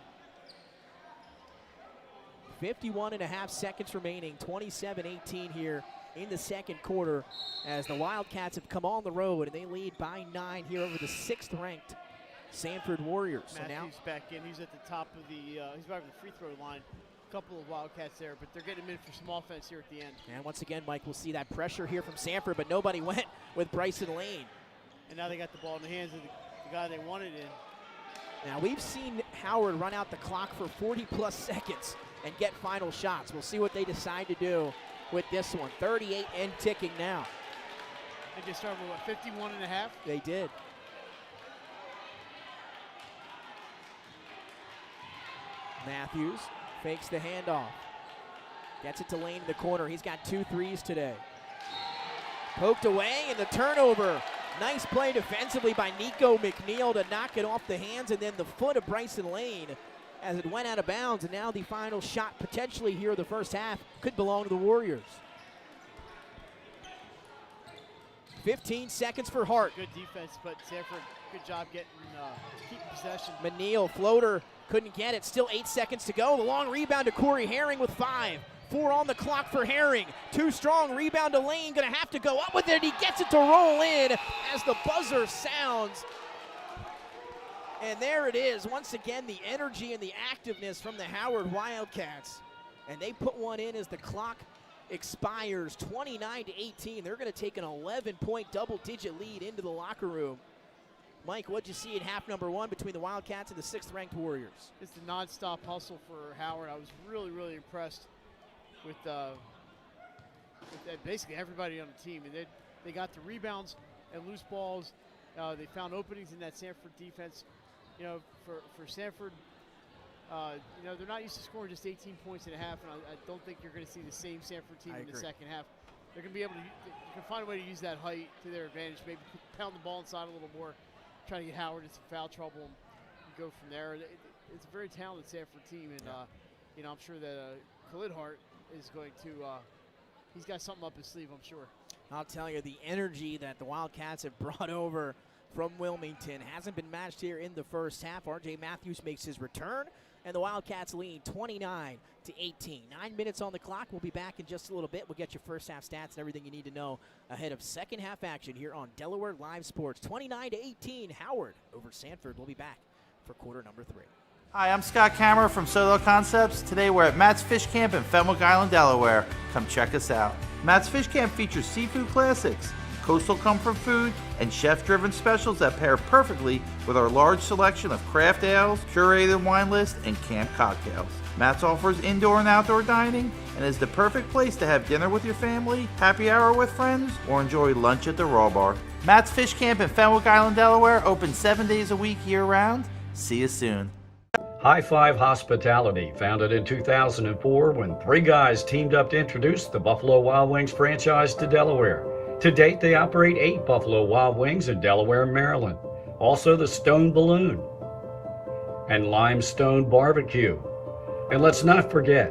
51.5 seconds remaining, 27-18 here in the second quarter as the Wildcats have come on the road and they lead by 9 here over the 6th-ranked Sanford Warriors. So now Matthews back in. He's at the top of he's right over the free throw line. A couple of Wildcats there, but they're getting him in for some offense here at the end. And once again, Mike, we'll see that pressure here from Sanford, but nobody went with Bryson Lane. And now they got the ball in the hands of the guy they wanted in. Now we've seen Howard run out the clock for 40-plus seconds and get final shots. We'll see what they decide to do with this one. 38 and ticking now. And they started with, 51.5? They did. Matthews fakes the handoff. Gets it to Lane in the corner. He's got 2 threes today. Poked away, and the turnover. Nice play defensively by Nico McNeil to knock it off the hands, and then the foot of Bryson Lane as it went out of bounds, and now the final shot potentially here in the first half could belong to the Warriors. 15 seconds for Hart. Good defense, but Sanford, good job keeping possession. McNeil, floater, couldn't get it. Still 8 seconds to go. The long rebound to Corey Herring with 5. 4 on the clock for Herring. Too strong, rebound to Lane. Gonna have to go up with it. He gets it to roll in as the buzzer sounds. And there it is. Once again, the energy and the activeness from the Howard Wildcats. And they put one in as the clock expires, 29-18. They're going to take an 11-point double-digit lead into the locker room. Mike, what'd you see in half number 1 between the Wildcats and the 6th-ranked Warriors? It's the nonstop hustle for Howard. I was really, really impressed with basically everybody on the team. And they got the rebounds and loose balls. They found openings in that Sanford defense. For Sanford, they're not used to scoring just 18 points and a half, and I don't think you're going to see the same Sanford team in the second half. They're going to be able to you can find a way to use that height to their advantage, maybe pound the ball inside a little more, try to get Howard into some foul trouble and go from there. It's a very talented Sanford team, and I'm sure that Khalid Hart is going to he's got something up his sleeve, I'm sure. I'll tell you, the energy that the Wildcats have brought over from Wilmington. Hasn't been matched here in the first half. R.J. Matthews makes his return, and the Wildcats lead 29-18. 9 minutes on the clock. We'll be back in just a little bit. We'll get your first half stats and everything you need to know ahead of second half action here on Delaware Live Sports. 29-18, Howard over Sanford. We'll be back for quarter number 3. Hi, I'm Scott Kammerer from Soto Concepts. Today we're at Matt's Fish Camp in Fenwick Island, Delaware. Come check us out. Matt's Fish Camp features seafood classics, coastal comfort food, and chef-driven specials that pair perfectly with our large selection of craft ales, curated wine list, and camp cocktails. Matt's offers indoor and outdoor dining and is the perfect place to have dinner with your family, happy hour with friends, or enjoy lunch at the Raw Bar. Matt's Fish Camp in Fenwick Island, Delaware, open 7 days a week year-round. See you soon. High Five Hospitality, founded in 2004 when 3 guys teamed up to introduce the Buffalo Wild Wings franchise to Delaware. To date, they operate 8 Buffalo Wild Wings in Delaware and Maryland. Also the Stone Balloon and Limestone Barbecue. And let's not forget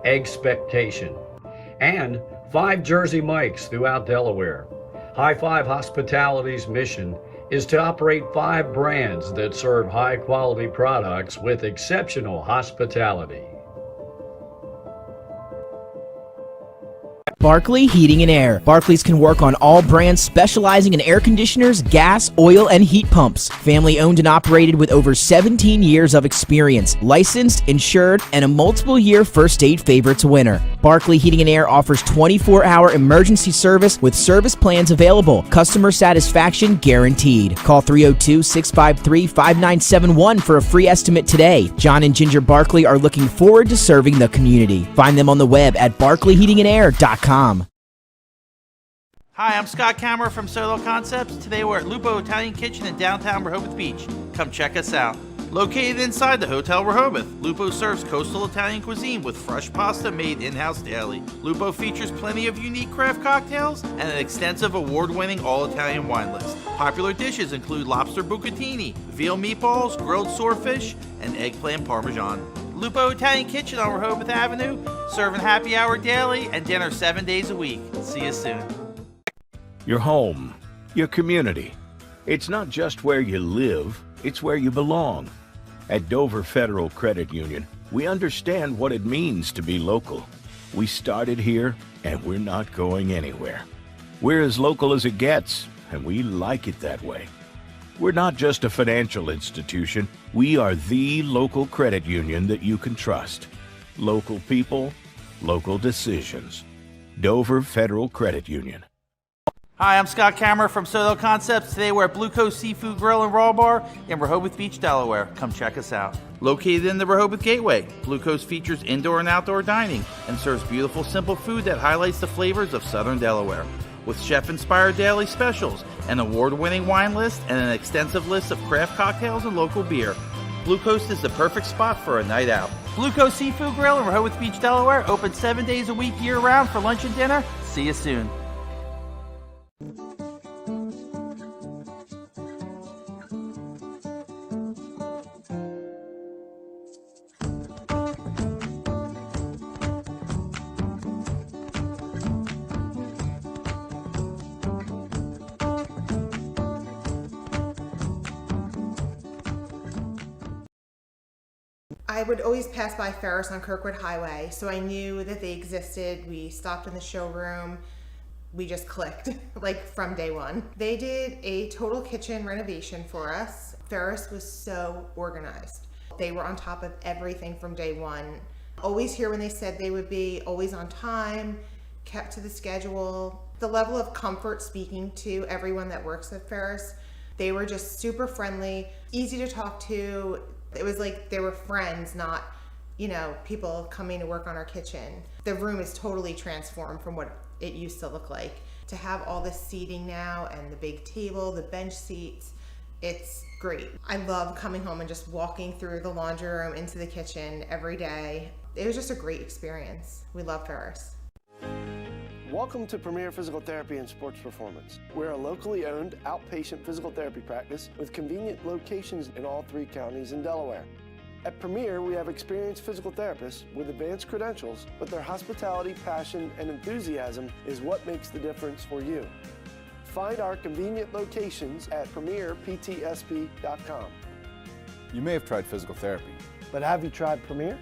Eggspectation and 5 Jersey Mikes throughout Delaware. High Five Hospitality's mission is to operate 5 brands that serve high-quality products with exceptional hospitality. Barkley Heating and Air. Barkley's can work on all brands specializing in air conditioners, gas, oil, and heat pumps. Family owned and operated with over 17 years of experience. Licensed, insured, and a multiple-year First State Favorites winner. Barkley Heating and Air offers 24-hour emergency service with service plans available. Customer satisfaction guaranteed. Call 302-653-5971 for a free estimate today. John and Ginger Barkley are looking forward to serving the community. Find them on the web at barkleyheatingandair.com. Hi, I'm Scott Kammerer from Soto Concepts. Today we're at Lupo Italian Kitchen in downtown Rehoboth Beach. Come check us out. Located inside the Hotel Rehoboth, Lupo serves coastal Italian cuisine with fresh pasta made in-house daily. Lupo features plenty of unique craft cocktails and an extensive award-winning all-Italian wine list. Popular dishes include lobster bucatini, veal meatballs, grilled swordfish, and eggplant parmesan. Lupo Italian Kitchen on Rehoboth Avenue, serving happy hour daily and dinner 7 days a week. See you soon. Your home, your community. It's not just where you live, it's where you belong. At Dover Federal Credit Union, we understand what it means to be local. We started here, and we're not going anywhere. We're as local as it gets, and we like it that way. We're not just a financial institution. We are the local credit union that you can trust. Local people, local decisions. Dover Federal Credit Union. Hi, I'm Scott Kammerer from Soto Concepts. Today we're at Blue Coast Seafood Grill and Raw Bar in Rehoboth Beach, Delaware. Come check us out. Located in the Rehoboth Gateway, Blue Coast features indoor and outdoor dining and serves beautiful, simple food that highlights the flavors of Southern Delaware. With chef-inspired daily specials, an award-winning wine list, and an extensive list of craft cocktails and local beer, Blue Coast is the perfect spot for a night out. Blue Coast Seafood Grill in Rehoboth Beach, Delaware, open 7 days a week year-round for lunch and dinner. See you soon. I would always pass by Ferris on Kirkwood Highway, so I knew that they existed. We stopped in the showroom. We just clicked, like from day one. They did a total kitchen renovation for us. Ferris was so organized. They were on top of everything from day one. Always here when they said they would be, always on time, kept to the schedule. The level of comfort speaking to everyone that works at Ferris, they were just super friendly, easy to talk to. It was like they were friends, not, people coming to work on our kitchen. The room is totally transformed from what it used to look like. To have all this seating now and the big table, the bench seats, it's great. I love coming home and just walking through the laundry room into the kitchen every day. It was just a great experience. We love Ferris. Welcome to Premier Physical Therapy and Sports Performance. We're a locally owned outpatient physical therapy practice with convenient locations in all 3 counties in Delaware. At Premier, we have experienced physical therapists with advanced credentials, but their hospitality, passion, and enthusiasm is what makes the difference for you. Find our convenient locations at premierptsp.com. You may have tried physical therapy, But have you tried Premier?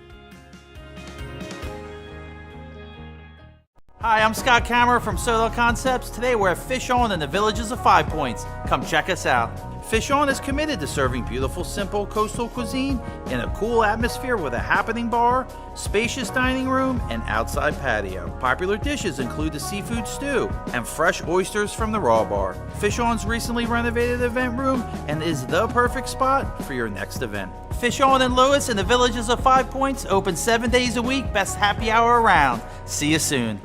Hi, I'm Scott Kammerer from Soto Concepts. Today we're at Fish On in the Villages of 5 Points. Come check us out. Fish On is committed to serving beautiful, simple coastal cuisine in a cool atmosphere with a happening bar, spacious dining room, and outside patio. Popular dishes include the seafood stew and fresh oysters from the raw bar. Fish On's recently renovated event room and is the perfect spot for your next event. Fish On in Lewis in the Villages of 5 Points, open 7 days a week, best happy hour around. See you soon.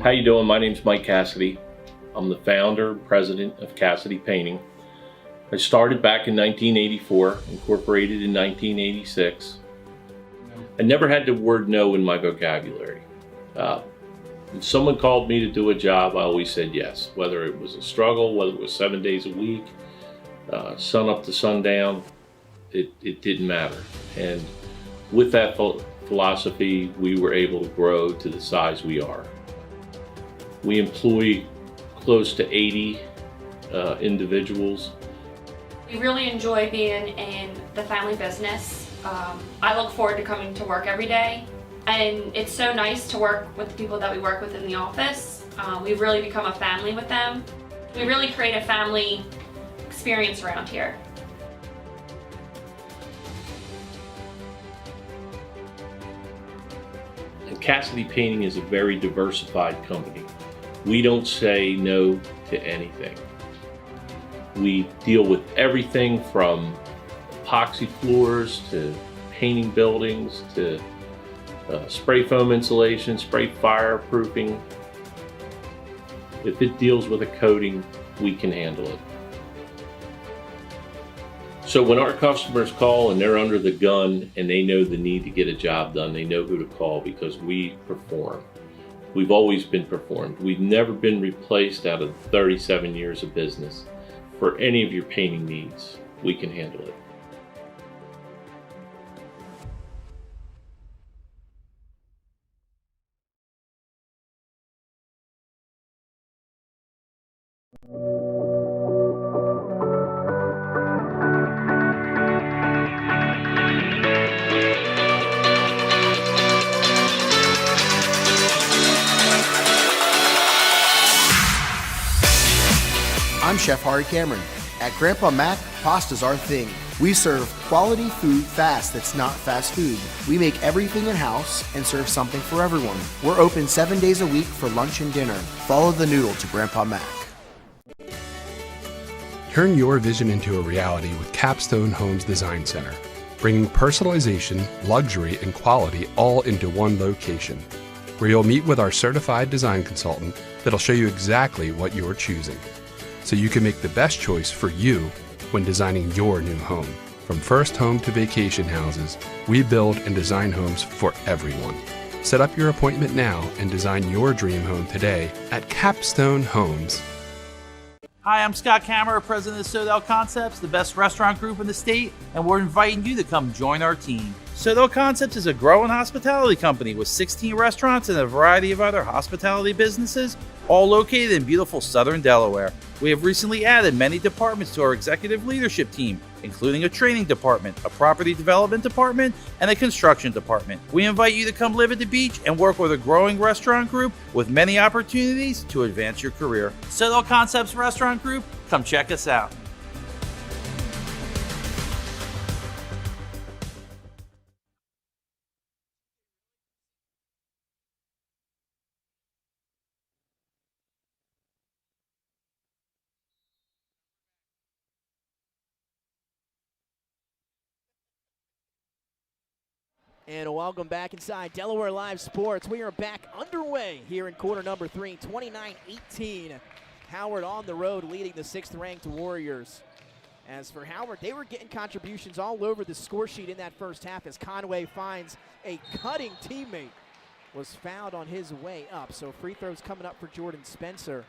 How you doing? My name's Mike Cassidy. I'm the founder and president of Cassidy Painting. I started back in 1984, incorporated in 1986. I never had the word no in my vocabulary. When someone called me to do a job, I always said yes. Whether it was a struggle, whether it was 7 days a week, sun up to sundown, it didn't matter. And with that philosophy, we were able to grow to the size we are. We employ close to 80 individuals. We really enjoy being in the family business. I look forward to coming to work every day, and it's so nice to work with the people that we work with in the office. We've really become a family with them. We really create a family experience around here. And Cassidy Painting is a very diversified company. We don't say no to anything. We deal with everything from epoxy floors to painting buildings to spray foam insulation, spray fireproofing. If it deals with a coating, we can handle it. So when our customers call and they're under the gun and they know the need to get a job done, they know who to call because we perform. We've always been performed. We've never been replaced out of 37 years of business. For any of your painting needs, we can handle it. I'm Chef Hari Cameron. At Grandpa Mac, pasta's our thing. We serve quality food fast that's not fast food. We make everything in-house and serve something for everyone. We're open 7 days a week for lunch and dinner. Follow the noodle to Grandpa Mac. Turn your vision into a reality with Capstone Homes Design Center, bringing personalization, luxury, and quality all into one location, where you'll meet with our certified design consultant that'll show you exactly what you're choosing, so you can make the best choice for you when designing your new home. From first home to vacation houses, we build and design homes for everyone. Set up your appointment now and design your dream home today at Capstone Homes. Hi, I'm Scott Kammerer, president of Soto Concepts, the best restaurant group in the state, and we're inviting you to come join our team. Soto Concepts is a growing hospitality company with 16 restaurants and a variety of other hospitality businesses, all located in beautiful southern Delaware. We have recently added many departments to our executive leadership team, including a training department, a property development department, and a construction department. We invite you to come live at the beach and work with a growing restaurant group with many opportunities to advance your career. Soto Concepts Restaurant Group, come check us out. And welcome back inside Delaware Live Sports. We are back underway here in quarter number 3, 29-18. Howard on the road leading the 6th-ranked Warriors. As for Howard, they were getting contributions all over the score sheet in that first half as Conway finds a cutting teammate. Was fouled on his way up. So free throws coming up for Jordan Spencer.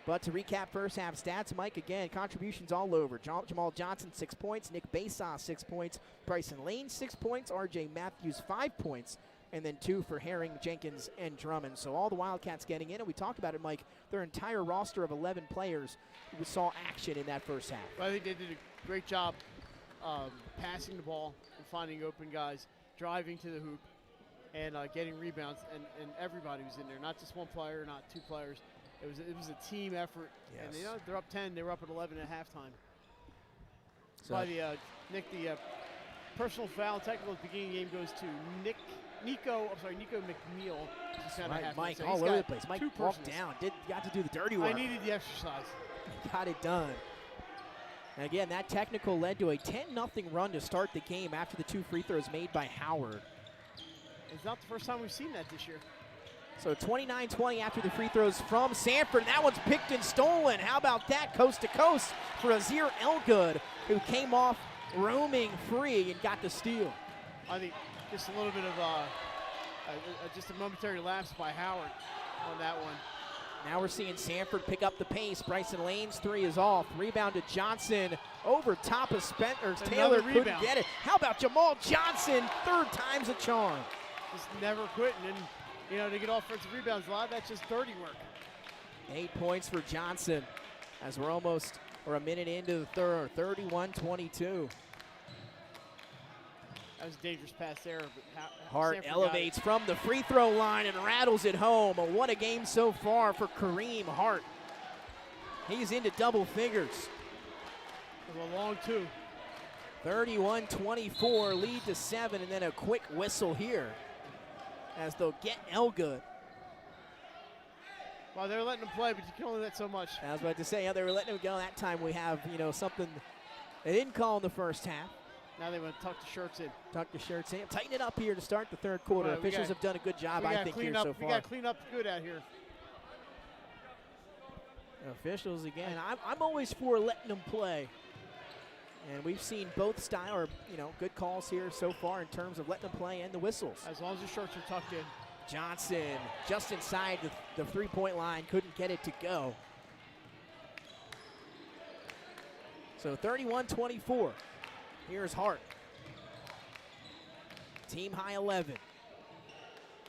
But to recap first half stats, Mike, again, contributions all over. Jamal Johnson, 6 points. Nick Basaw, 6 points. Bryson Lane, 6 points. RJ Matthews, 5 points. And then 2 for Herring, Jenkins, and Drummond. So all the Wildcats getting in, and we talked about it, Mike, their entire roster of 11 players who saw action in that first half. Well, I think they did a great job passing the ball and finding open guys, driving to the hoop, and getting rebounds. And everybody was in there, not just one player, not 2 players. It was a team effort. Yes. And they're up 10. They were up at 11 at halftime. So By the personal foul technical at the beginning of the game goes to Nico McNeil. Right, Mike all over the place. Mike walked down, got to do the dirty work. I needed the exercise. Got it done. And again, that technical led to a 10-0 run to start the game after the 2 free throws made by Howard. It's not the first time we've seen that this year. So 29-20 after the free throws from Sanford. That one's picked and stolen. How about that, coast to coast for Azir Elgood, who came off roaming free and got the steal. I think just a little bit of just a momentary lapse by Howard on that one. Now we're seeing Sanford pick up the pace. Bryson Lane's 3 is off. Rebound to Johnson over top of Spencer. Taylor couldn't get it. How about Jamal Johnson? 3rd time's a charm. Just never quitting. And, to get offensive rebounds, a lot of that's just dirty work. 8 points for Johnson as we're a minute into the third. 31-22. That was a dangerous pass there. But Hart Sanford elevates from the free throw line and rattles it home. What a game so far for Kareem Hart. He's into double figures. It was a long 2. 31-24, lead to 7, and then a quick whistle here as they'll get Elgood. Well, they're letting him play, but you can only let so much. I was about to say, yeah, they were letting him go. That time we have, something they didn't call in the first half. Now they want to tuck the shirts in. Tuck the shirts in. Tighten it up here to start the third quarter. Right, Officials have done a good job, I think, here so far. We got to clean up good out here. Officials, again, I'm always for letting them play. And we've seen both good calls here so far in terms of letting them play and the whistles. As long as the shirts are tucked in. Johnson just inside the three-point line, couldn't get it to go. So 31-24. Here's Hart. Team high 11.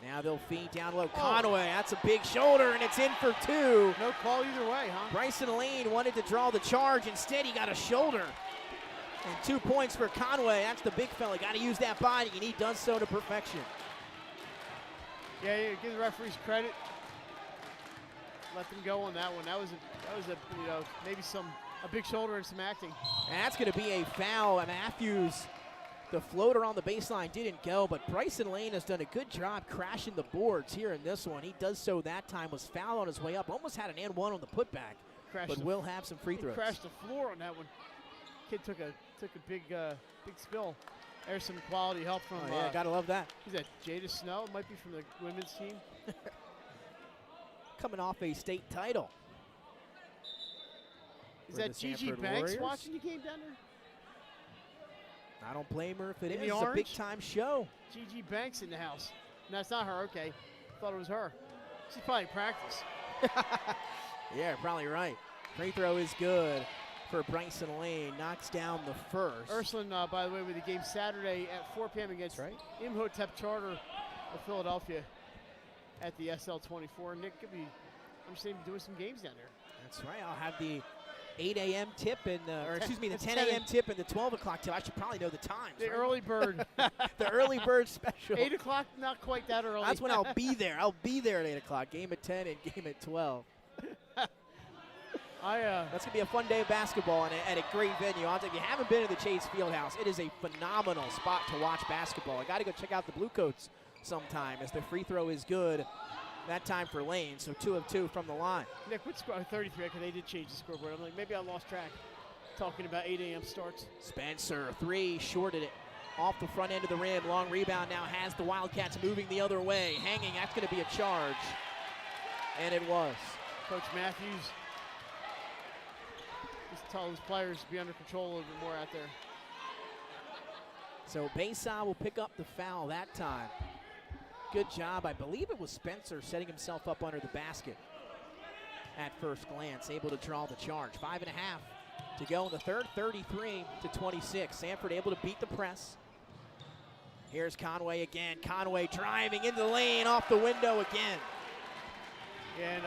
Now they'll feed down low. Conway, that's a big shoulder, and it's in for 2. No call either way, huh? Bryson Lane wanted to draw the charge. Instead, he got a shoulder. And 2 points for Conway. That's the big fella. Got to use that body, and he does so to perfection. Yeah, give the referees credit. Let them go on that one. That was maybe a big shoulder and some acting. And that's going to be a foul. Matthews, the floater on the baseline didn't go, but Bryson Lane has done a good job crashing the boards here in this one. He does so that time, was fouled on his way up, almost had an and 1 on the putback, but will have some free throws. He crashed the floor on that one. Kid took a big spill. There's some quality help from. Yeah, gotta love that. Who's that? Jada Snow. It might be from the women's team. Coming off a state title. Is that Gigi Banks watching the game down there? I don't blame her if it is. It's a big-time show. Gigi Banks in the house. No, it's not her. Okay. Thought it was her. She's probably practice. Yeah, probably right. Free throw is good for Bryson Lane. Knocks down the first. Ursuline, by the way, with the game Saturday at 4 p.m. against Imhotep Charter of Philadelphia at the SL24. Nick could be, I'm just saying, doing some games down there. That's right. I'll have the 8 a.m. tip and, the 10 a.m. tip and the 12 o'clock tip. I should probably know the times. The early bird. The early bird special. 8 o'clock, not quite that early. That's when I'll be there. I'll be there at 8 o'clock. Game at 10 and game at 12. That's going to be a fun day of basketball and at a great venue. If you haven't been to the Chase Fieldhouse, it is a phenomenal spot to watch basketball. I got to go check out the Blue Coats sometime as the free throw is good. That time for Lane, so 2 of 2 from the line. Nick, what score? 33, because they did change the scoreboard. I'm like, maybe I lost track talking about 8 a.m. starts. Spencer, 3, shorted it off the front end of the rim. Long rebound now has the Wildcats moving the other way. Hanging, that's going to be a charge. And it was. Coach Matthews just tell his players to be under control a little bit more out there. So Basaw will pick up the foul that time. Good job. I believe it was Spencer setting himself up under the basket. at first glance. Able to draw the charge. 5.5 to go in the third, 33-26. Sanford able to beat the press. Here's Conway again. Conway driving into the lane, off the window again. And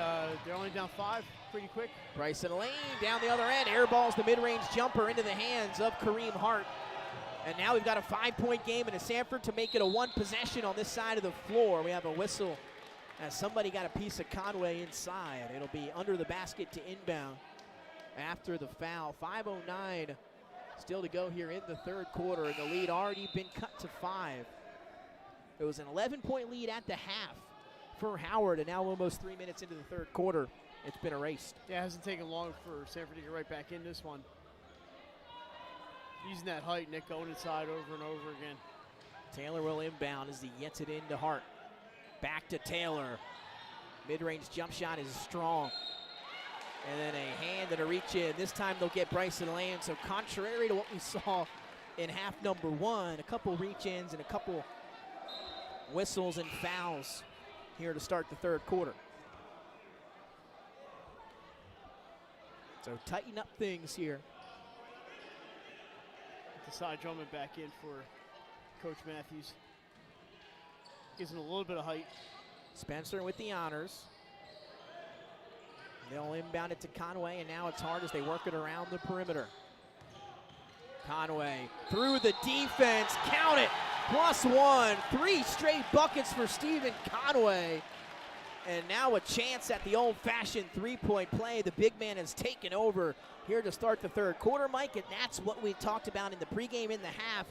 they're only down 5 pretty quick. Bryson Lane down the other end. Airballs the mid-range jumper into the hands of Kareem Hart. And now we've got a 5-point game into Sanford to make it a 1 possession on this side of the floor. We have a whistle as somebody got a piece of Conway inside. It'll be under the basket to inbound after the foul. 5:09 still to go here in the third quarter, and the lead already been cut to 5. It was an 11-point lead at the half for Howard, and now almost 3 minutes into the third quarter, it's been erased. Yeah, it hasn't taken long for Sanford to get right back in this one. Using that height, Nick going inside over and over again. Taylor will inbound as he gets it into Hart. Back to Taylor. Mid-range jump shot is strong. And then a hand and a reach in. This time they'll get Bryson Lane. So contrary to what we saw in half number 1, a couple reach-ins and a couple whistles and fouls here to start the third quarter. So tighten up things here. Side Drummond back in for Coach Matthews. Gives him a little bit of height. Spencer with the honors. They'll inbound it to Conway, and now it's Hard as they work it around the perimeter. Conway through the defense, count it, +1. 3 straight buckets for Stephen Conway. And now a chance at the old-fashioned three-point play. The big man has taken over here to start the third quarter, Mike, and that's what we talked about in the pregame in the half.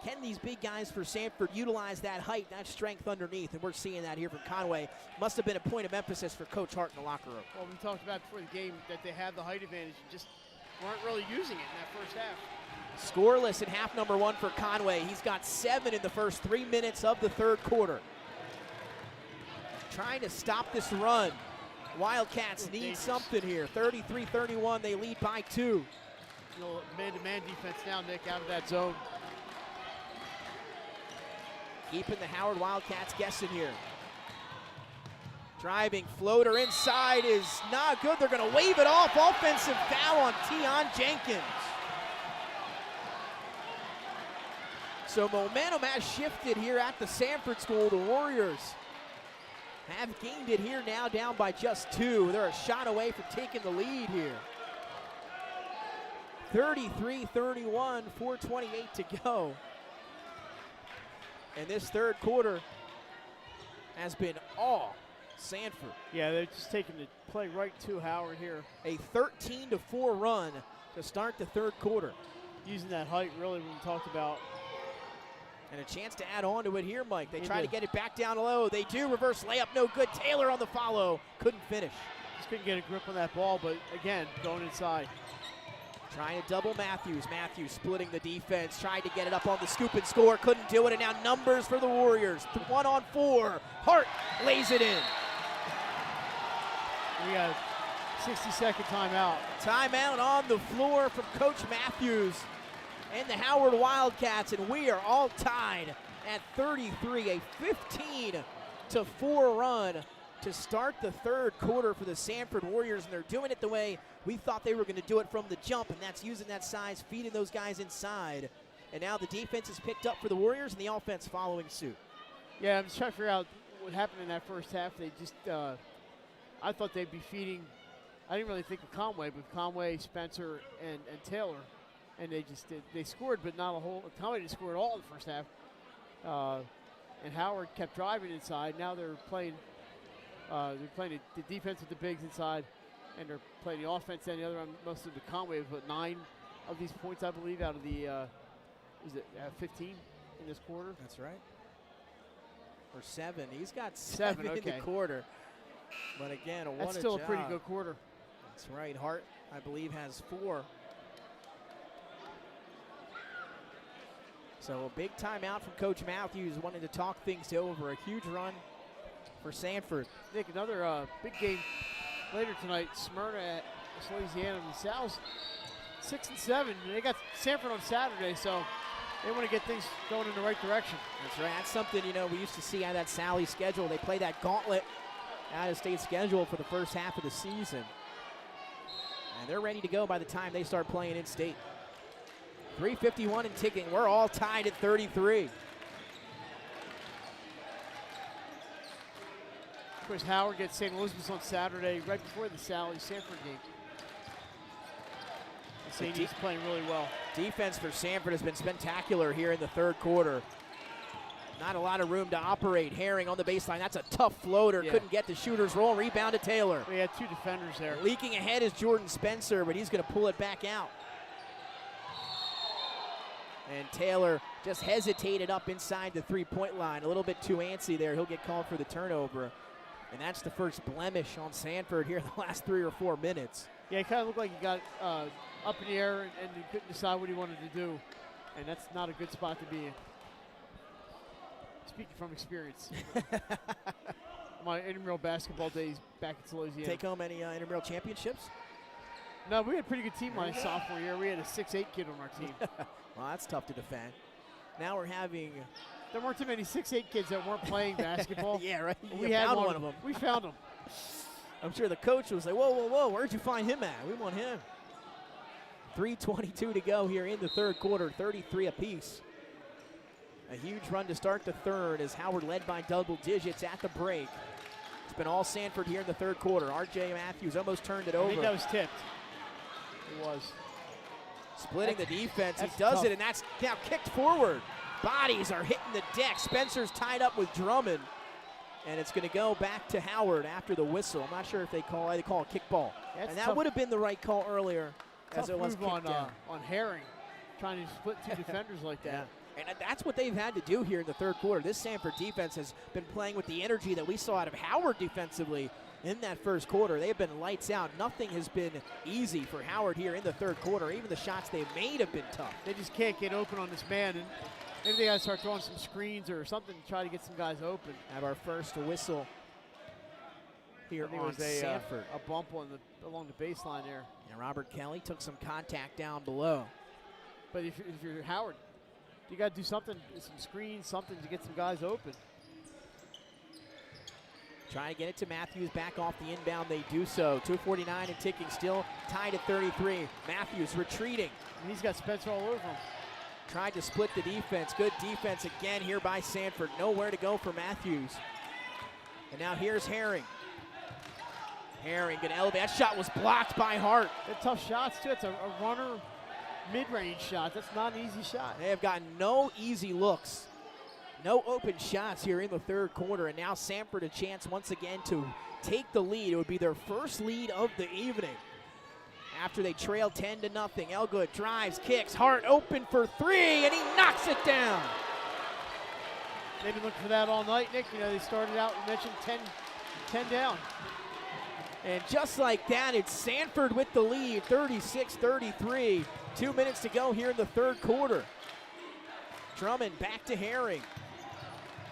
Can these big guys for Sanford utilize that height, that strength underneath? And we're seeing that here from Conway. Must have been a point of emphasis for Coach Hart in the locker room. Well, we talked about before the game that they had the height advantage and just weren't really using it in that first half. Scoreless in half number 1 for Conway. He's got 7 in the first 3 minutes of the third quarter. Trying to stop this run. Wildcats need something here. 33-31, they lead by 2. Man-to-man defense now, Nick, out of that zone. Keeping the Howard Wildcats guessing here. Driving floater inside is not good. They're going to wave it off. Offensive foul on Tion Jenkins. So momentum has shifted here at the Sanford School. The Warriors have gained it here now, down by just 2. They're a shot away from taking the lead here. 33-31, 4:28 to go. And this third quarter has been all Sanford. Yeah, they're just taking the play right to Howard here. A 13-4 run to start the third quarter. Using that height, really, when we talked about. And a chance to add on to it here, Mike. They try to get it back down low. They do. Reverse layup, no good. Taylor on the follow. Couldn't finish. Just couldn't get a grip on that ball, but again, going inside. Trying to double Matthews. Matthews splitting the defense. Tried to get it up on the scoop and score. Couldn't do it. And now numbers for the Warriors. 1 on 4. Hart lays it in. We got a 60-second timeout. Timeout on the floor from Coach Matthews and the Howard Wildcats, and we are all tied at 33, a 15-4 run to start the third quarter for the Sanford Warriors, and they're doing it the way we thought they were going to do it from the jump, and that's using that size, feeding those guys inside. And now the defense is picked up for the Warriors, and the offense following suit. Yeah, I'm just trying to figure out what happened in that first half. They just, I thought they'd be feeding, I didn't really think of Conway, but Conway, Spencer, and Taylor. And they just did. They scored, but not a whole. Conway didn't score at all in the first half. And Howard kept driving inside. Now they're playing. The defense with the bigs inside, and they're playing the offense on the other end. Most of the Conway, but 9 of these points, I believe, out of the is it 15 in this quarter? That's right. Or 7. He's got 7 in the quarter. But again, that's still a pretty good quarter. That's right. Hart, I believe, has 4. So a big timeout from Coach Matthews, wanting to talk things over. A huge run for Sanford. Nick, another big game later tonight. Smyrna at Louisiana. The Sal's 6-7. They got Sanford on Saturday, so they want to get things going in the right direction. That's right. That's something, we used to see out of that Sally schedule. They play that gauntlet out-of-state schedule for the first half of the season. And they're ready to go by the time they start playing in state. 3:51 and ticking. We're all tied at 33. Of course, Howard gets St. Elizabeth's on Saturday, right before the Sanford game. St. E's playing really well. Defense for Sanford has been spectacular here in the third quarter. Not a lot of room to operate. Herring on the baseline. That's a tough floater. Yeah. Couldn't get the shooter's roll. Rebound to Taylor. We had two defenders there. Leaking ahead is Jordan Spencer, but he's going to pull it back out. And Taylor just hesitated up inside the three-point line. A little bit too antsy there. He'll get called for the turnover. And that's the first blemish on Sanford here in the last 3 or 4 minutes. Yeah, it kind of looked like he got up in the air and he couldn't decide what he wanted to do. And that's not a good spot to be in. Speaking from experience. My intramural basketball days back at Louisiana. Take home any intramural championships? No, we had a pretty good team my sophomore year. We had a 6'8" kid on our team. Well, that's tough to defend. Now we're having... There weren't too many 6'8" kids that weren't playing basketball. Yeah, right. We had one of them. We found them. I'm sure the coach was like, whoa, whoa, whoa, where'd you find him at? We want him. 3:22 to go here in the third quarter, 33 apiece. A huge run to start the third as Howard led by double digits at the break. It's been all Sanford here in the third quarter. R.J. Matthews almost turned it over. I think that was tipped. It was. Splitting the defense. He does it, and that's now kicked forward. Bodies are hitting the deck. Spencer's tied up with Drummond. And it's going to go back to Howard after the whistle. I'm not sure if they call a kickball. And that would have been the right call earlier. Tough as it was move kicked down. on Herring, trying to split two defenders like that. And that's what they've had to do here in the third quarter. This Sanford defense has been playing with the energy that we saw out of Howard defensively in that first quarter. They've been lights out. Nothing has been easy for Howard here in the third quarter. Even the shots they've made have been tough. They just can't get open on this man. And maybe they got to start throwing some screens or something to try to get some guys open. Have our first whistle here on Sanford. A bump along the baseline there. And Robert Kelly took some contact down below. But if you're Howard, you got to do something, some screens, something to get some guys open. Trying to get it to Matthews, back off the inbound, they do so. 2:49 and ticking, still tied at 33. Matthews retreating. And he's got Spencer all over him. Tried to split the defense. Good defense again here by Sanford. Nowhere to go for Matthews. And now here's Herring. Herring gonna elevate. That shot was blocked by Hart. They're tough shots too. It's a runner mid-range shot. That's not an easy shot. They have gotten no easy looks. No open shots here in the third quarter. And now Sanford a chance once again to take the lead. It would be their first lead of the evening. After they trail 10-0. Elgood drives, kicks. Hart open for three, and he knocks it down. They've been looking for that all night, Nick. You know, they started out, we mentioned 10 down. And just like that, it's Sanford with the lead, 36-33. 2 minutes to go here in the third quarter. Drummond back to Herring.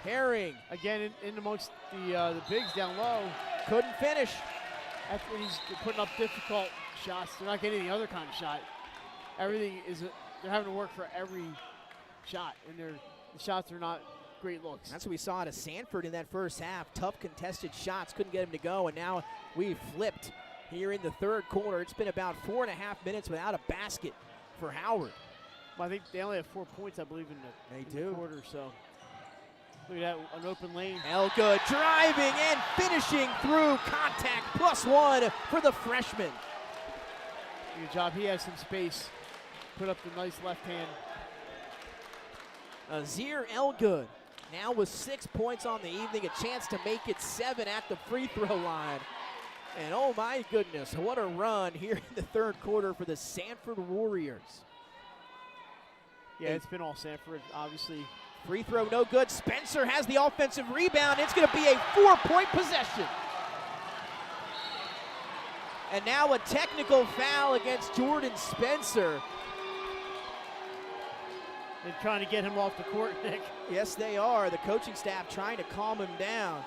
Herring. Again, in amongst the bigs down low. Couldn't finish. He's putting up difficult shots. They're not getting any other kind of shot. Everything is, they're having to work for every shot, and the shots are not great looks. That's what we saw out of Sanford in that first half. Tough contested shots, couldn't get him to go, and now we've flipped here in the third quarter. It's been about 4.5 minutes without a basket for Howard. Well, I think they only have 4 points, I believe, in the quarter, so. Look at that, an open lane. Elgood driving and finishing through contact, +1 for the freshman. Good job, he has some space. Put up the nice left hand. Azir Elgood now with 6 points on the evening, a chance to make it 7 at the free throw line. And oh my goodness, what a run here in the third quarter for the Sanford Warriors. Yeah, it's been all Sanford, obviously. Free throw no good. Spencer has the offensive rebound. It's going to be a 4-point possession. And now a technical foul against Jordan Spencer. They're trying to get him off the court, Nick. Yes, they are. The coaching staff trying to calm him down.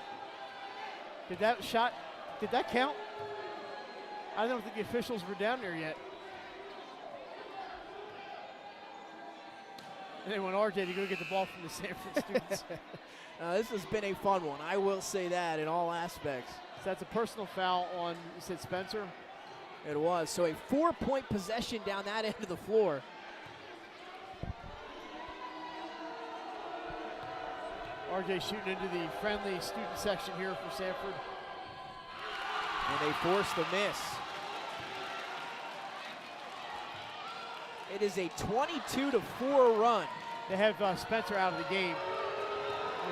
Did that count? I don't think the officials were down there yet. And they want RJ to go get the ball from the Sanford students. This has been a fun one. I will say that in all aspects. So that's a personal foul on, you said Spencer? It was. So a 4-point possession down that end of the floor. RJ shooting into the friendly student section here for Sanford. And they force the miss. It is a 22-4 run. They have Spencer out of the game.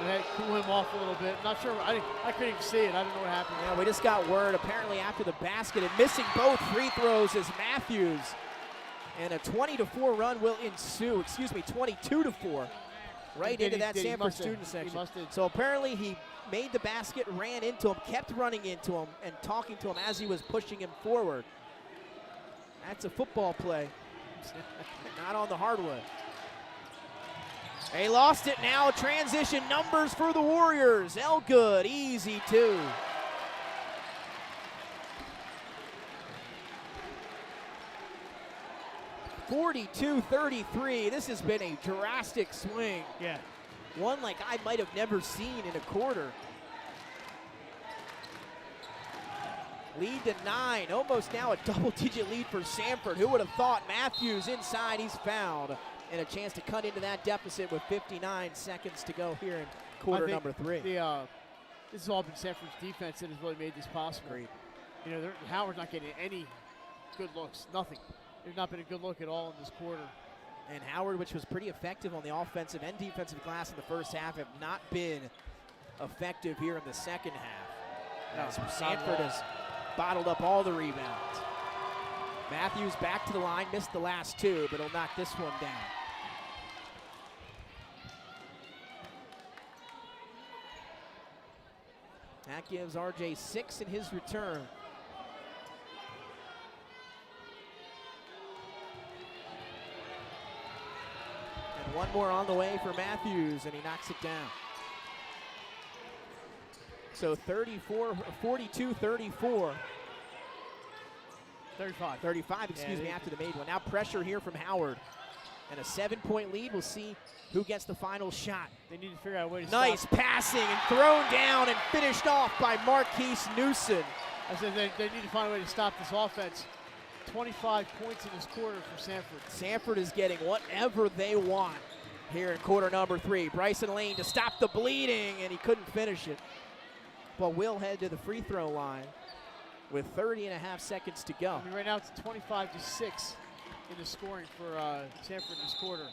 They cool him off a little bit. Not sure. I couldn't even see it. I don't know what happened. Yeah, we just got word apparently after the basket and missing both free throws is Matthews. And a 20-4 run will ensue. 22-4. Right into that Sanford student section. So apparently he made the basket, ran into him, kept running into him, and talking to him as he was pushing him forward. That's a football play. Not on the hardwood. They lost it now. Transition numbers for the Warriors. Elgood, easy two. (42-33). This has been a drastic swing. Yeah. One like I might have never seen in a quarter. Lead to 9, almost now a double-digit lead for Sanford. Who would have thought? Matthews inside, he's fouled. And a chance to cut into that deficit with 59 seconds to go here in quarter number 3. This has all been Sanford's defense that has really made this possible. Great. You know, Howard's not getting any good looks, nothing. There's not been a good look at all in this quarter. And Howard, which was pretty effective on the offensive and defensive glass in the first half, have not been effective here in the second half. As Sanford has bottled up all the rebounds. Matthews back to the line, missed the last two, but he'll knock this one down. That gives RJ 6 in his return. And one more on the way for Matthews, and he knocks it down. So 42-34. 35, excuse me, after the made one. Now pressure here from Howard. And a 7-point lead. We'll see who gets the final shot. They need to figure out a way to Nice stop. passing and thrown down and finished off by Marquise Newson. I said they need to find a way to stop this offense. 25 points in this quarter for Sanford. Sanford is getting whatever they want here in quarter number 3. Bryson Lane to stop the bleeding, and he couldn't finish it. But will head to the free throw line with 30.5 seconds to go. I mean, right now it's 25-6 in the scoring for Sanford in this quarter.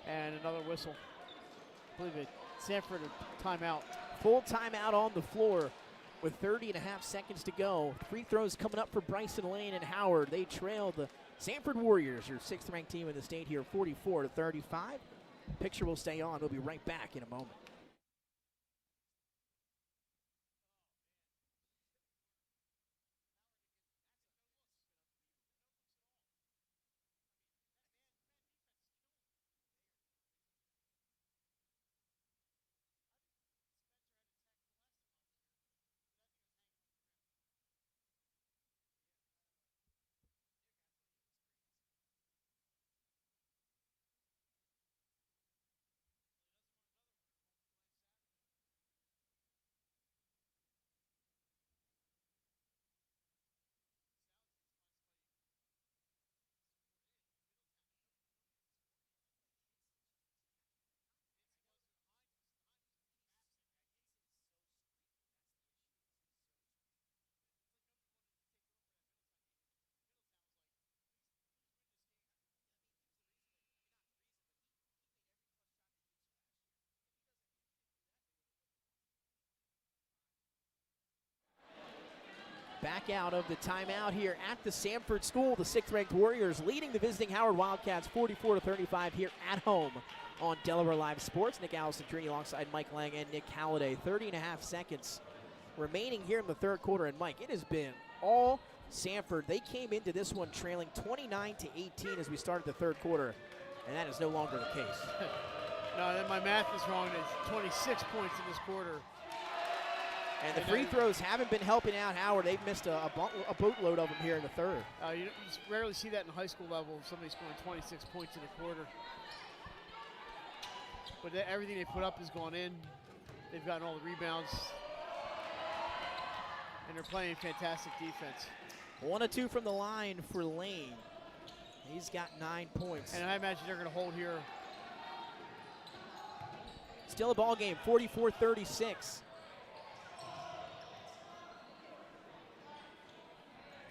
And another whistle. I believe it. Sanford a timeout. Full timeout on the floor with 30.5 seconds to go. Free throws coming up for Bryson Lane and Howard. They trail the Sanford Warriors, your 6th ranked team in the state here, 44-35. Picture will stay on. We'll be right back in a moment. Back out of the timeout here at the Sanford School. The 6th ranked Warriors leading the visiting Howard Wildcats 44-35 here at home on Delaware Live Sports. Nick Allison-Trini alongside Mike Lang and Nick Halliday. 30.5 seconds remaining here in the third quarter. And Mike, it has been all Sanford. They came into this one trailing 29-18 as we started the third quarter, and that is no longer the case. No, then my math is wrong. It's 26 points in this quarter. And the free throws haven't been helping out Howard. They've missed a boatload of them here in the third. You rarely see that in high school level, somebody scoring 26 points in a quarter. But everything they put up has gone in. They've gotten all the rebounds. And they're playing fantastic defense. 1 of 2 from the line for Lane. He's got 9 points. And I imagine they're going to hold here. Still a ball game, 44-36.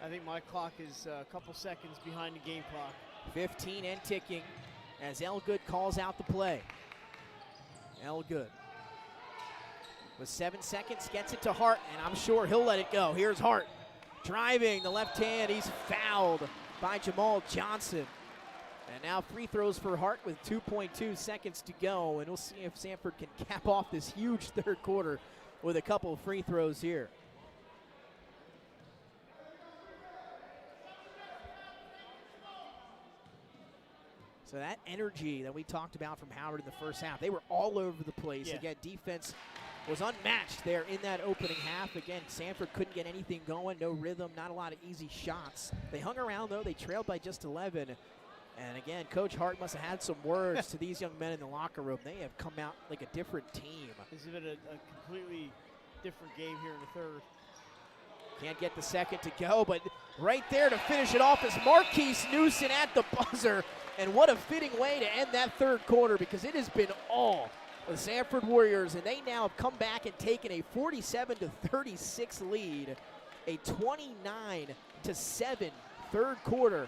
I think my clock is a couple seconds behind the game clock. 15 and ticking as Elgood calls out the play. Elgood with 7 seconds gets it to Hart, and I'm sure he'll let it go. Here's Hart driving the left hand. He's fouled by Jamal Johnson. And now free throws for Hart with 2.2 seconds to go, and we'll see if Sanford can cap off this huge third quarter with a couple of free throws here. So that energy that we talked about from Howard in the first half, they were all over the place. Yeah. Again, defense was unmatched there in that opening half. Again, Sanford couldn't get anything going, no rhythm, not a lot of easy shots. They hung around, though. They trailed by just 11. And again, Coach Hart must have had some words to these young men in the locker room. They have come out like a different team. This has been a completely different game here in the third. Can't get the second to go, but right there to finish it off is Marquise Newsom at the buzzer. And what a fitting way to end that third quarter, because it has been all the Sanford Warriors, and they now have come back and taken a 47-36 lead, a 29-7 third quarter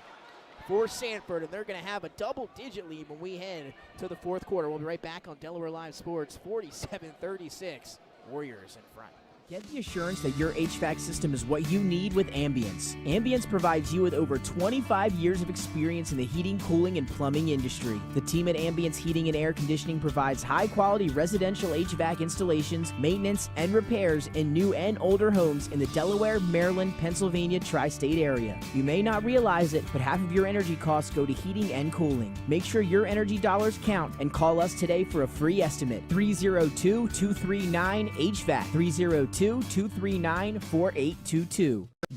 for Sanford, and they're going to have a double-digit lead when we head to the fourth quarter. We'll be right back on Delaware Live Sports, 47-36, Warriors in front. Get the assurance that your HVAC system is what you need with Ambience. Ambience provides you with over 25 years of experience in the heating, cooling, and plumbing industry. The team at Ambience Heating and Air Conditioning provides high-quality residential HVAC installations, maintenance, and repairs in new and older homes in the Delaware, Maryland, Pennsylvania tri-state area. You may not realize it, but half of your energy costs go to heating and cooling. Make sure your energy dollars count and call us today for a free estimate. 302-239-HVAC. 302-239-4822.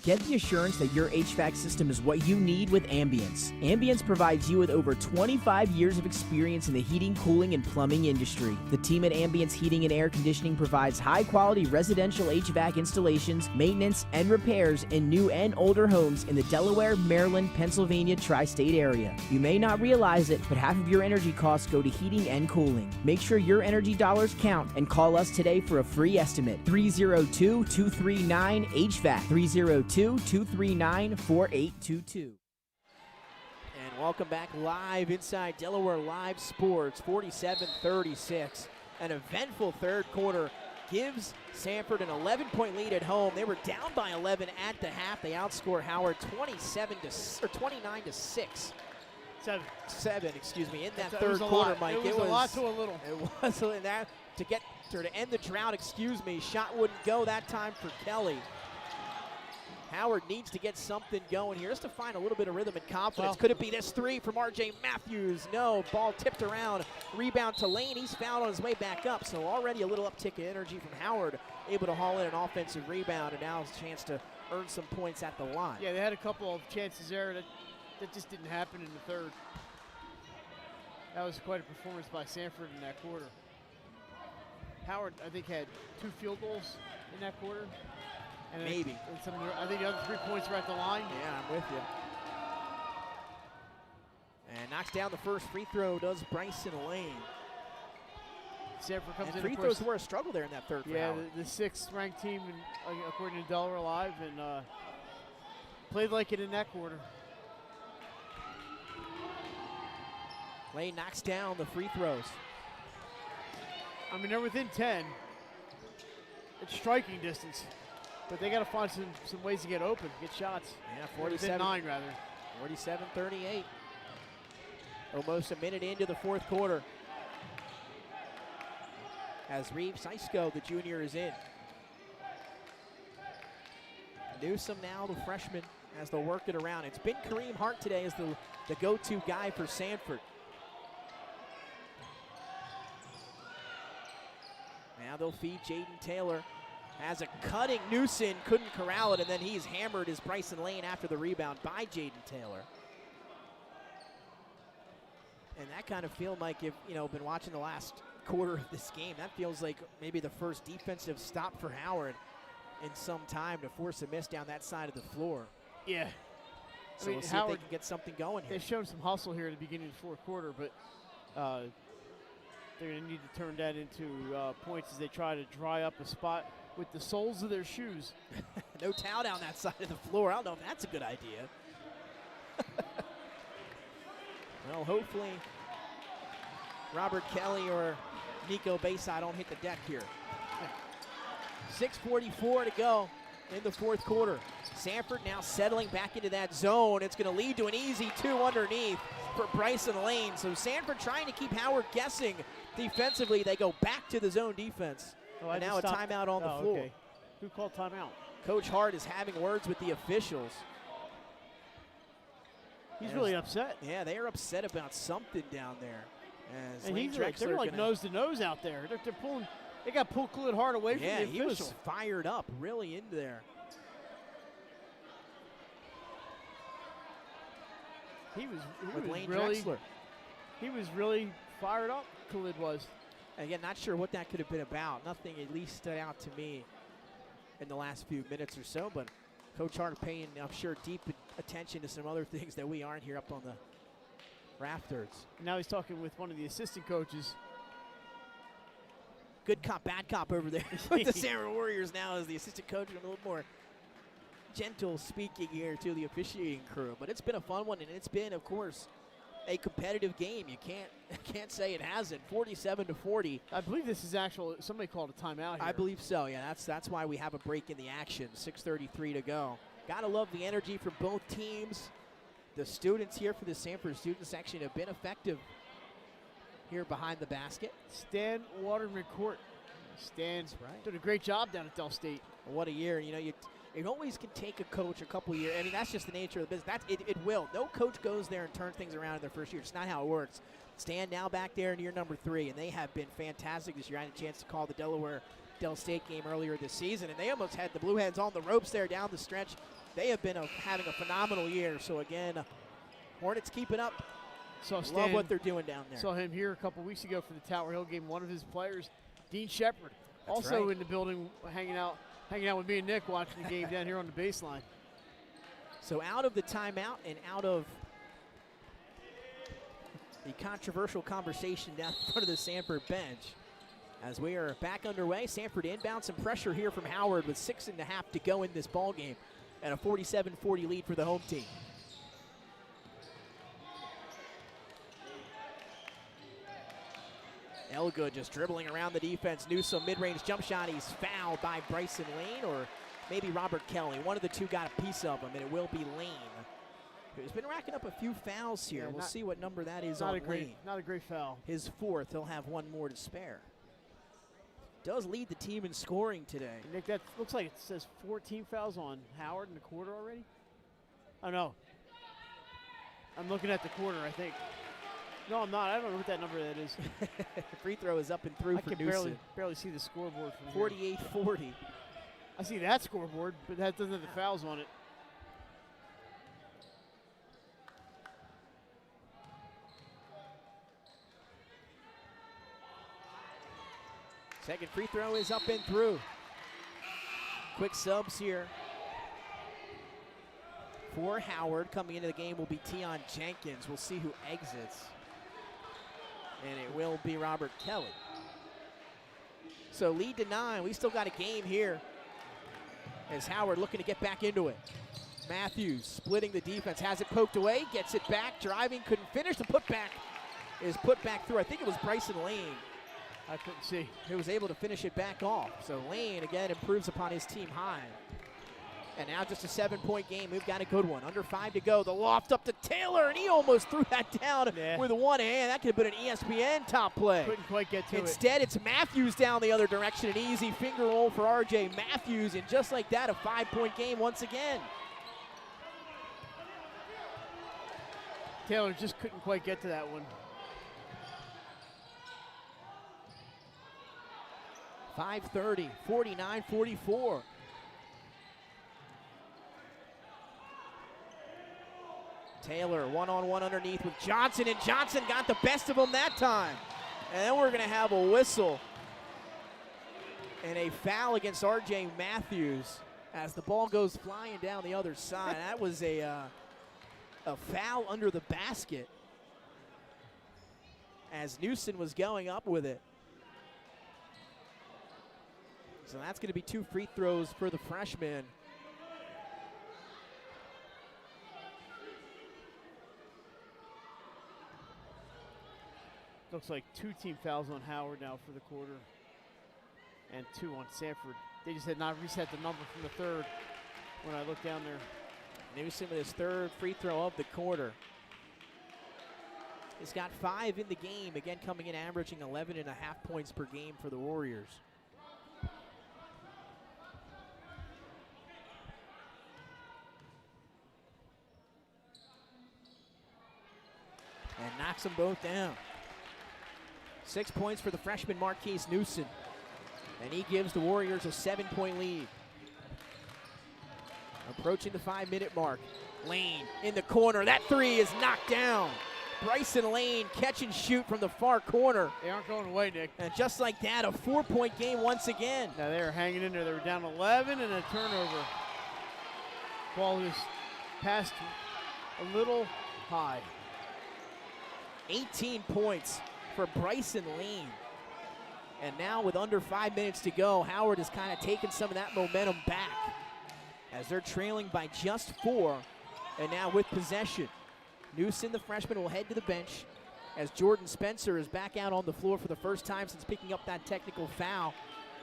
Get the assurance that your HVAC system is what you need with Ambience. Ambience provides you with over 25 years of experience in the heating, cooling, and plumbing industry. The team at Ambience Heating and Air Conditioning provides high-quality residential HVAC installations, maintenance, and repairs in new and older homes in the Delaware, Maryland, Pennsylvania tri-state area. You may not realize it, but half of your energy costs go to heating and cooling. Make sure your energy dollars count and call us today for a free estimate. 302-239-HVAC. 302-239-4822. And welcome back live inside Delaware Live Sports, 47-36. An eventful third quarter gives Sanford an 11-point lead at home. They were down by 11 at the half. They outscore Howard 29-6. Seven, excuse me, in that third quarter, Mike. It was a lot to a little. It was that to get or to end the drought, excuse me. Shot wouldn't go that time for Kelly. Howard needs to get something going here just to find a little bit of rhythm and confidence. Well, could it be this three from R.J. Matthews? No, ball tipped around, rebound to Lane. He's fouled on his way back up, so already a little uptick in energy from Howard, able to haul in an offensive rebound, and now has a chance to earn some points at the line. Yeah, they had a couple of chances there that just didn't happen in the third. That was quite a performance by Sanford in that quarter. Howard, I think, had 2 field goals in that quarter. And maybe. I think the other 3 points were at the line. Yeah, I'm with you. And knocks down the first free throw, does Bryson Lane. Sanford comes and in. Free throws were a struggle there in that third. Yeah, the 6th ranked team, according to Delaware Live, and played like it in that quarter. Lane knocks down the free throws. I mean, they're within 10. It's striking distance. But they got to find some ways to get open, get shots. Yeah, 47. 9 rather. 47-38. Almost a minute into the fourth quarter. As Reeves Seisko, the junior, is in. Newsom now, the freshman, as they'll work it around. It's been Kareem Hart today as the go-to guy for Sanford. Now they'll feed Jaden Taylor. Has a cutting Newsom, couldn't corral it, and then he's hammered as Bryson Lane after the rebound by Jaden Taylor. And that kind of feel like, if been watching the last quarter of this game, that feels like maybe the first defensive stop for Howard in some time to force a miss down that side of the floor. Yeah. So we'll see if they can get something going here. They showed some hustle here at the beginning of the fourth quarter, but they're going to need to turn that into points as they try to dry up a spot with the soles of their shoes. No towel down that side of the floor. I don't know if that's a good idea. Well, hopefully Robert Kelly or Nico Bayside don't hit the deck here. 6:44 to go in the fourth quarter. Sanford now settling back into that zone. It's going to lead to an easy 2 underneath for Bryson Lane. So Sanford trying to keep Howard guessing defensively. They go back to the zone defense. And now a timeout on the floor. Okay. Who called timeout? Coach Hart is having words with the officials. He's really upset. Yeah, they are upset about something down there. As and Lane they're like nose to nose out there. They're pulling. They got pulled Khalid Hart away from the official. Yeah, he was fired up, really into there. He was really fired up. Khalid was. Again, not sure what that could have been about. Nothing at least stood out to me in the last few minutes or so, but Coach Hart paying, I'm sure, deep attention to some other things that we aren't here up on the rafters. And now he's talking with one of the assistant coaches. Good cop, bad cop over there with the Sanford Warriors now as the assistant coach, and a little more gentle speaking here to the officiating crew. But it's been a fun one, and it's been, of course, a competitive game. You can't say it hasn't. 47-40. I believe this is somebody called a timeout here. I believe so. Yeah, that's why we have a break in the action. 6:33 to go. Gotta love the energy from both teams. The students here for the Sanford student section have been effective here behind the basket. Stan Waterman Court. Stan's did a great job down at Del State. What a year. You know, it always can take a coach a couple years. I mean, that's just the nature of the business. It will. No coach goes there and turns things around in their first year. It's not how it works. Stan now back there in year number 3, and they have been fantastic this year. I had a chance to call the Del State game earlier this season, and they almost had the Blue Hens on the ropes there down the stretch. They have been having a phenomenal year. So, again, Hornets keeping up. Love what they're doing down there. Saw him here a couple weeks ago for the Tower Hill game. One of his players, Dean Shepard, also in the building hanging out with me and Nick watching the game down here on the baseline. So out of the timeout and out of the controversial conversation down in front of the Sanford bench, as we are back underway, Sanford inbound, some pressure here from Howard with 6.5 to go in this ball game, and a 47-40 lead for the home team. Elgood just dribbling around the defense. Newsome mid-range jump shot. He's fouled by Bryson Lane or maybe Robert Kelly. One of the two got a piece of him, and it will be Lane, who's been racking up a few fouls here. We'll see what number that is on Lane. Not a great foul. His 4th. He'll have one more to spare. Does lead the team in scoring today. Nick, that looks like it says 14 fouls on Howard in the quarter already. Oh, no. I'm looking at the quarter, I think. No, I'm not. I don't know what that number that is. Free throw is up and through for Newsom. I can barely see the scoreboard from here. 48-40. I see that scoreboard, but that doesn't have the fouls on it. Second free throw is up and through. Quick subs here. For Howard, coming into the game will be Tion Jenkins. We'll see who exits. And it will be Robert Kelly. So lead to 9. We still got a game here as Howard looking to get back into it. Matthews splitting the defense, has it poked away, gets it back, driving, couldn't finish. The putback is put back through. I think it was Bryson Lane. I couldn't see. Who was able to finish it back off. So Lane, again, improves upon his team high. And now just a 7-point game. We've got a good one. Under 5 to go. The loft up to Taylor, and he almost threw that down with one hand. That could have been an ESPN top play. Couldn't quite get to it. Instead, it's Matthews down the other direction. An easy finger roll for R.J. Matthews. And just like that, a 5-point game once again. Taylor just couldn't quite get to that one. 5:30, 49-44. Taylor one-on-one underneath with Johnson, and Johnson got the best of him that time. And then we're going to have a whistle and a foul against R.J. Matthews. as the ball goes flying down the other side. That was a foul under the basket as Newsom was going up with it. So that's going to be 2 free throws for the freshman. Looks like 2 team fouls on Howard now for the quarter and 2 on Sanford. They just had not reset the number from the third when I looked down there. Newsom with his 3rd free throw of the quarter. He's got 5 in the game, again coming in averaging 11.5 points per game for the Warriors. And knocks them both down. 6 points for the freshman Marquise Newsom. And he gives the Warriors a 7-point lead. Approaching the 5-minute mark. Lane in the corner. That 3 is knocked down. Bryson Lane catch and shoot from the far corner. They aren't going away, Nick. And just like that, a 4-point game once again. Now they were hanging in there. They were down 11 and a turnover. Ball just passed a little high. 18 points for Bryson Lane. And now with under 5 minutes to go, Howard has kind of taken some of that momentum back as they're trailing by just 4. And now with possession, Newsom, the freshman, will head to the bench as Jordan Spencer is back out on the floor for the first time since picking up that technical foul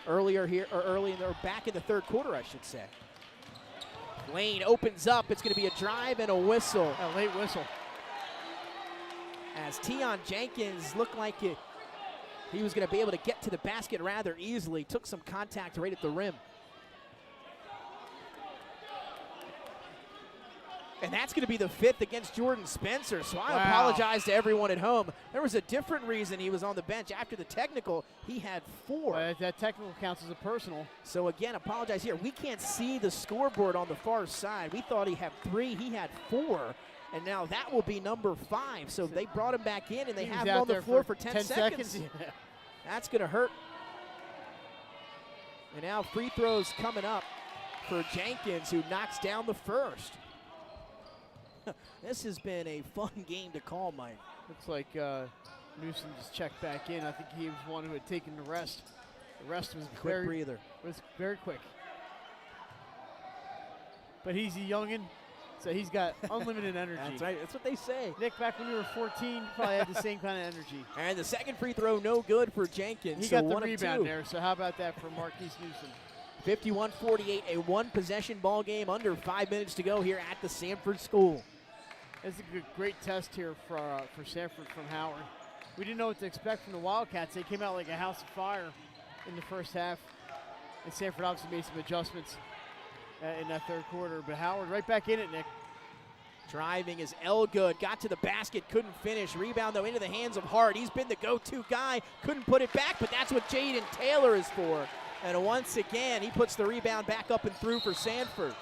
earlier here, or back in the 3rd quarter, I should say. Lane opens up. It's going to be a drive and a whistle. A late whistle. As Tion Jenkins looked like he was going to be able to get to the basket rather easily. Took some contact right at the rim. And that's going to be the 5th against Jordan Spencer. So I apologize to everyone at home. There was a different reason he was on the bench. After the technical, he had 4. That technical counts as a personal. So again, apologize here. We can't see the scoreboard on the far side. We thought he had 3. He had 4. And now that will be number 5. So they brought him back in, and they have him on the floor for 10 seconds. Yeah. That's going to hurt. And now free throws coming up for Jenkins, who knocks down the first. This has been a fun game to call, Mike. Looks like Newsom just checked back in. I think he was one who had taken the rest. The rest was Quick breather. Was very quick. But he's a youngin', so he's got unlimited energy. That's right. That's what they say. Nick, back when you were 14, you probably had the same kind of energy. And the second free throw, no good for Jenkins. He got the rebound there, so how about that for Marquise Newsom? 51-48, a 1-possession ball game, under 5 minutes to go here at the Sanford School. It's a great test here for Sanford from Howard. We didn't know what to expect from the Wildcats. They came out like a house of fire in the first half. And Sanford obviously made some adjustments in that 3rd quarter. But Howard right back in it, Nick. Driving is Elgood. Got to the basket, couldn't finish. Rebound, though, into the hands of Hart. He's been the go-to guy. Couldn't put it back, but that's what Jaden Taylor is for. And once again, he puts the rebound back up and through for Sanford.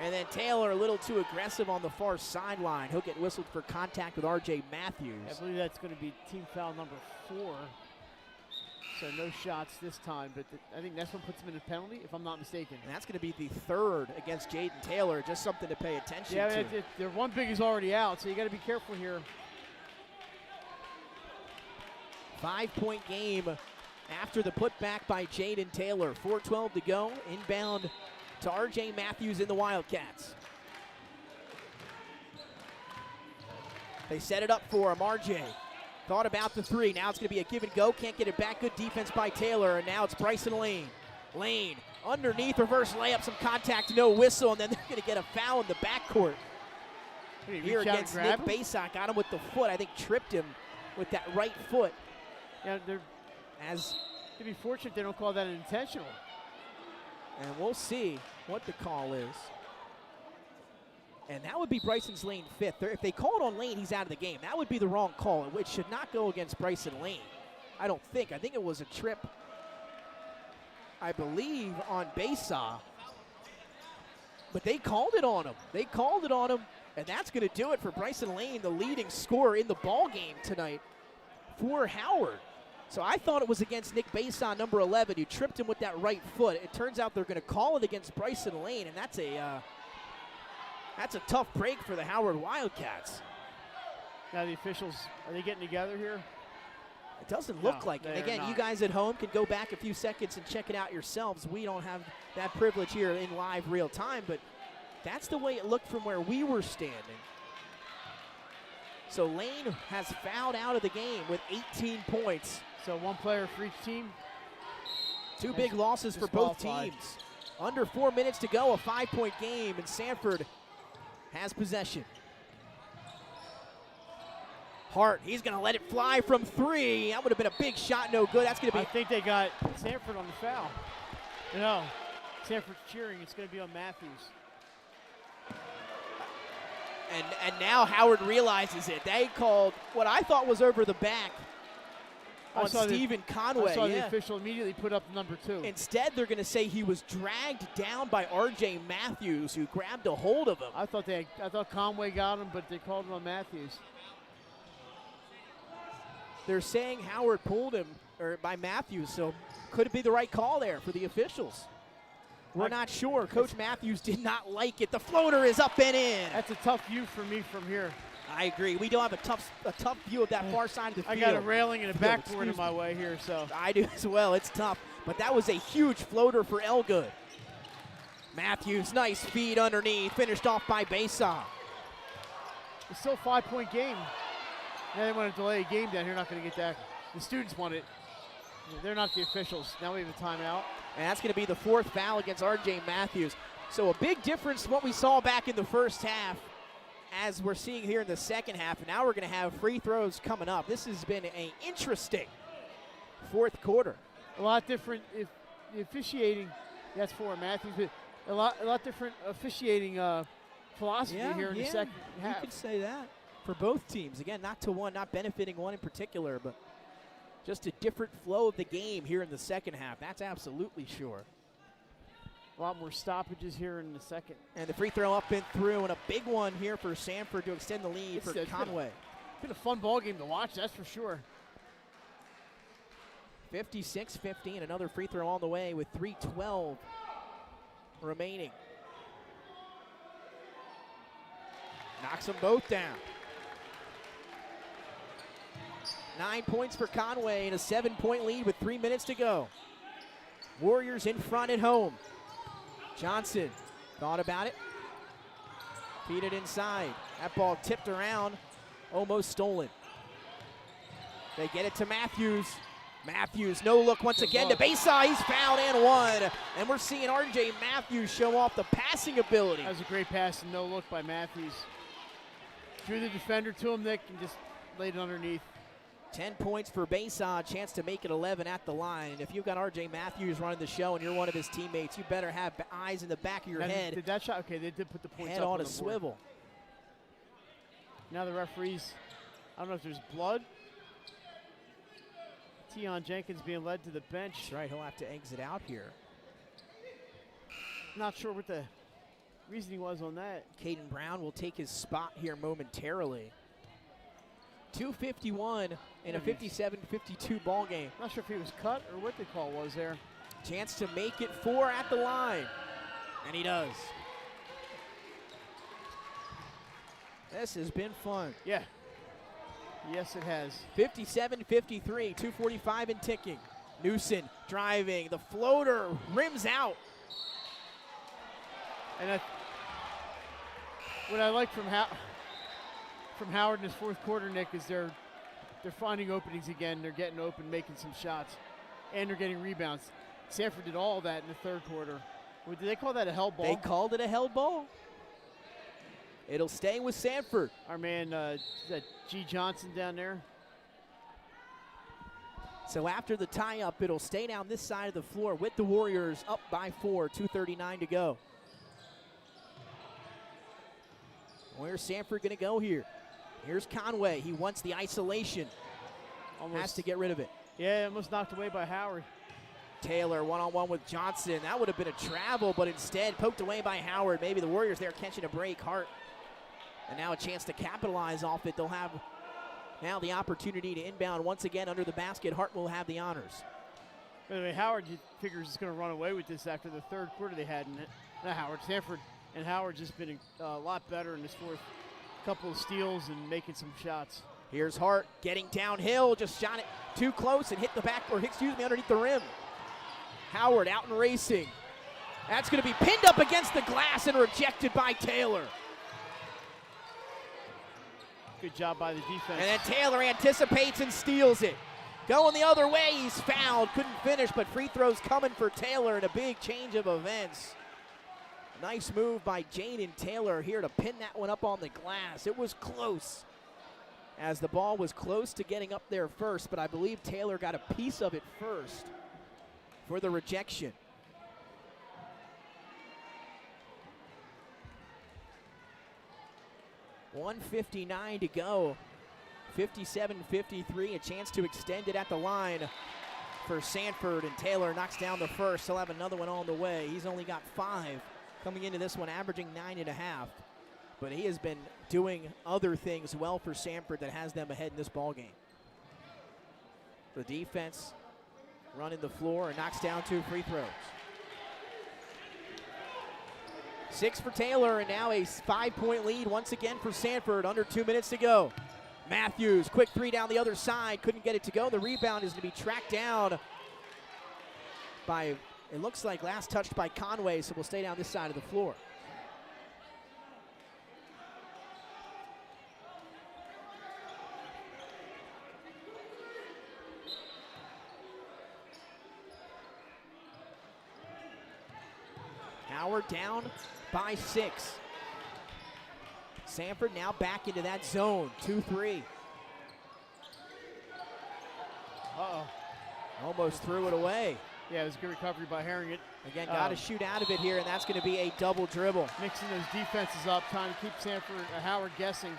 And then Taylor a little too aggressive on the far sideline. He'll get whistled for contact with R.J. Matthews. I believe that's going to be team foul number 4. So no shots this time, but I think next one puts him in a penalty, if I'm not mistaken. And that's going to be the 3rd against Jaden Taylor. Just something to pay attention to. Yeah, their one big is already out, so you got to be careful here. 5-point game after the putback by Jaden Taylor. 4:12 to go. Inbound to R.J. Matthews in the Wildcats. They set it up for him. R.J. thought about the 3. Now it's going to be a give and go. Can't get it back. Good defense by Taylor. And now it's Bryson Lane. Lane underneath, reverse layup, some contact, no whistle. And then they're going to get a foul in the backcourt. Here against Nick Basock. Got him with the foot. I think tripped him with that right foot. Yeah, to be fortunate they don't call that intentional. And we'll see what the call is. And that would be Bryson Lane 5th. If they call it on Lane, he's out of the game. That would be the wrong call. It should not go against Bryson Lane. I don't think. I think it was a trip, I believe, on Basaw. But they called it on him. They called it on him. And that's going to do it for Bryson Lane, the leading scorer in the ball game tonight for Howard. So I thought it was against Nick Bason, number 11, who tripped him with that right foot. It turns out they're going to call it against Bryson Lane, and that's a tough break for the Howard Wildcats. Now the officials, are they getting together here? It doesn't look like it. Again, you guys at home can go back a few seconds and check it out yourselves. We don't have that privilege here in live real time, but that's the way it looked from where we were standing. So Lane has fouled out of the game with 18 points. So one player for each team. Two big losses for both teams. Under 4 minutes to go, a 5-point game, and Sanford has possession. Hart, he's going to let it fly from 3. That would have been a big shot, no good. That's going to be. I think they got Sanford on the foul. No, Sanford's cheering. It's going to be on Matthews. And now Howard realizes it. They called what I thought was over the back on Stephen Conway. I saw the official immediately put up number 2. Instead, they're going to say he was dragged down by R.J. Matthews, who grabbed a hold of him. I thought Conway got him, but they called him on Matthews. They're saying Howard pulled him by Matthews, so could it be the right call there for the officials? We're not sure. Coach Matthews did not like it. The floater is up and in. That's a tough view for me from here. I agree. We don't have a tough view of that far side of the field. I got a railing and a backboard in my way here, so. I do as well. It's tough. But that was a huge floater for Elgood. Matthews, nice feed underneath. Finished off by Basaw. It's still a 5-point game. Now they want to delay a game down here. Not going to get that. The students want it. They're not the officials. Now we have a timeout. And that's going to be the 4th foul against R.J. Matthews. So a big difference from what we saw back in the first half as we're seeing here in the second half. And now we're going to have free throws coming up. This has been an interesting 4th quarter. A lot different if the officiating. That's for Matthews. But a lot different officiating philosophy here in the second half. You could say that for both teams. Again, not benefiting one in particular, but just a different flow of the game here in the second half. That's absolutely sure. A lot more stoppages here in the second. And the free throw up and through, and a big one here for Sanford to extend the lead for Conway. Been a fun ball game to watch, that's for sure. 56-50, and another free throw on the way with 3:12 remaining. Knocks them both down. 9 points for Conway and a 7-point lead with 3 minutes to go. Warriors in front at home. Johnson thought about it. Feed it inside. That ball tipped around, almost stolen. They get it to Matthews. Matthews, no look once again to Bayside. He's fouled and one. And we're seeing R.J. Matthews show off the passing ability. That was a great pass and no look by Matthews. Drew the defender to him, Nick, and just laid it underneath. 10 points for Bayside, chance to make it 11 at the line. And if you've got R.J. Matthews running the show and you're one of his teammates, you better have eyes in the back of your head. Did that shot? Okay, they did put the points head up on a the swivel. Board. Now the referees, I don't know if there's blood. Tion Jenkins being led to the bench. That's right, he'll have to exit out here. Not sure what the reasoning was on that. Caden Brown will take his spot here momentarily. 2:51 in a 57-52 ball game. Not sure if he was cut or what the call was there. Chance to make it 4 at the line. And he does. This has been fun. Yeah. Yes, it has. 57-53, 2:45 and ticking. Newson driving. The floater rims out. And what I like from Howard in his 4th quarter, Nick, is they're finding openings again. They're getting open, making some shots, and they're getting rebounds. Sanford did all that in the 3rd quarter. Did they call that a held ball? They called it a held ball. It'll stay with Sanford. Our man, is that G. Johnson down there? So after the tie-up, it'll stay down this side of the floor with the Warriors up by 4, 2:39 to go. Where's Sanford going to go here? Here's Conway. He wants the isolation. Has to get rid of it. Yeah, almost knocked away by Howard. Taylor one-on-one with Johnson. That would have been a travel, but instead poked away by Howard. Maybe the Warriors there catching a break. Hart. And now a chance to capitalize off it. They'll have Now the opportunity to inbound once again under the basket. Hart will have the honors. By the way, Howard figures is going to run away with this after the third quarter they had. Not Howard, Sanford and Howard just been a lot better in this fourth. Couple of steals and making some shots. Here's Hart getting downhill, just shot it too close and hit the back, or excuse me, underneath the rim. Howard out and racing. That's going to be pinned up against the glass and rejected by Taylor. Good job by the defense. And then Taylor anticipates and steals it. Going the other way, he's fouled, couldn't finish, but free throws coming for Taylor in a big change of events. Nice move by Jaden Taylor here to pin that one up on the glass. It was close, as the ball was close to getting up there first, but I believe Taylor got a piece of it first for the rejection. .159 to go. 57-53, a chance to extend it at the line for Sanford, and Taylor knocks down the first. He'll have another one on the way. He's only got 5 coming into this one, averaging 9.5. But he has been doing other things well for Sanford that has them ahead in this ball game. The defense running the floor and knocks down 2 free throws. 6 for Taylor, and now a 5-point lead once again for Sanford. Under 2 minutes to go. Matthews, quick 3 down the other side, couldn't get it to go. The rebound is going to be tracked down by, it looks like last touched by Conway, so we'll stay down this side of the floor. Howard down by 6. Sanford now back into that zone, 2-3. Uh-oh. Almost threw it away. Yeah, it was a good recovery by Herring. Again, got to shoot out of it here, and that's going to be a double dribble. Mixing those defenses up, trying to keep Sanford, Howard guessing.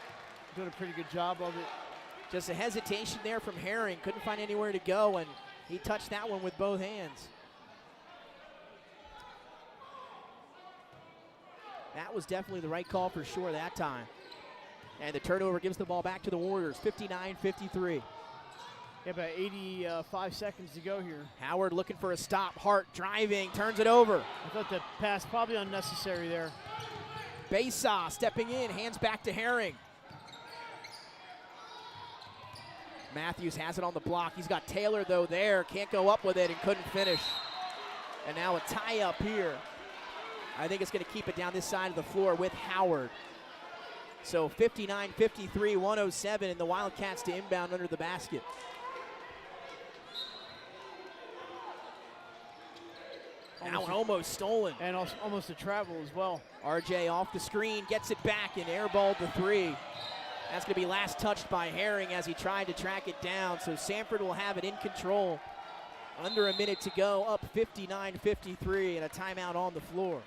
Doing a pretty good job of it. Just a hesitation there from Herring. Couldn't find anywhere to go, and he touched that one with both hands. That was definitely the right call for sure that time. And the turnover gives the ball back to the Warriors, 59-53. Yeah, about 85 seconds to go here. Howard looking for a stop. Hart driving, turns it over. I thought that pass probably unnecessary there. Besa stepping in, hands back to Herring. Matthews has it on the block. He's got Taylor, though, there. Can't go up with it and couldn't finish. And now a tie-up here. I think it's going to keep it down this side of the floor with Howard. So 59-53, 107, and the Wildcats to inbound under the basket. Now almost stolen. And also almost a travel as well. RJ off the screen, gets it back, and airballed the 3. That's going to be last touched by Herring as he tried to track it down. So Sanford will have it in control. Under a minute to go, up 59-53, and a timeout on the floor.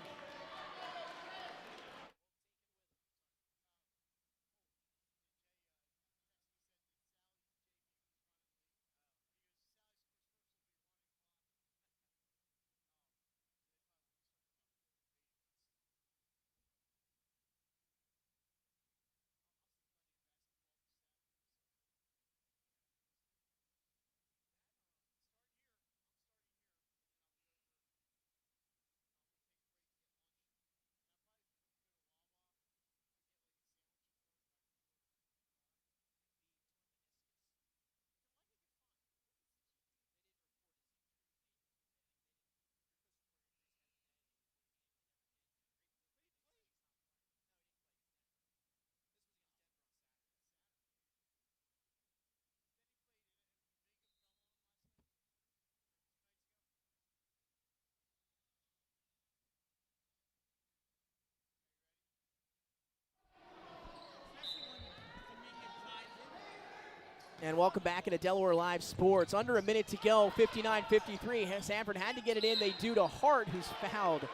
And welcome back into Delaware Live Sports. Under a minute to go, 59-53. Sanford had to get it in. They do to Hart, who's fouled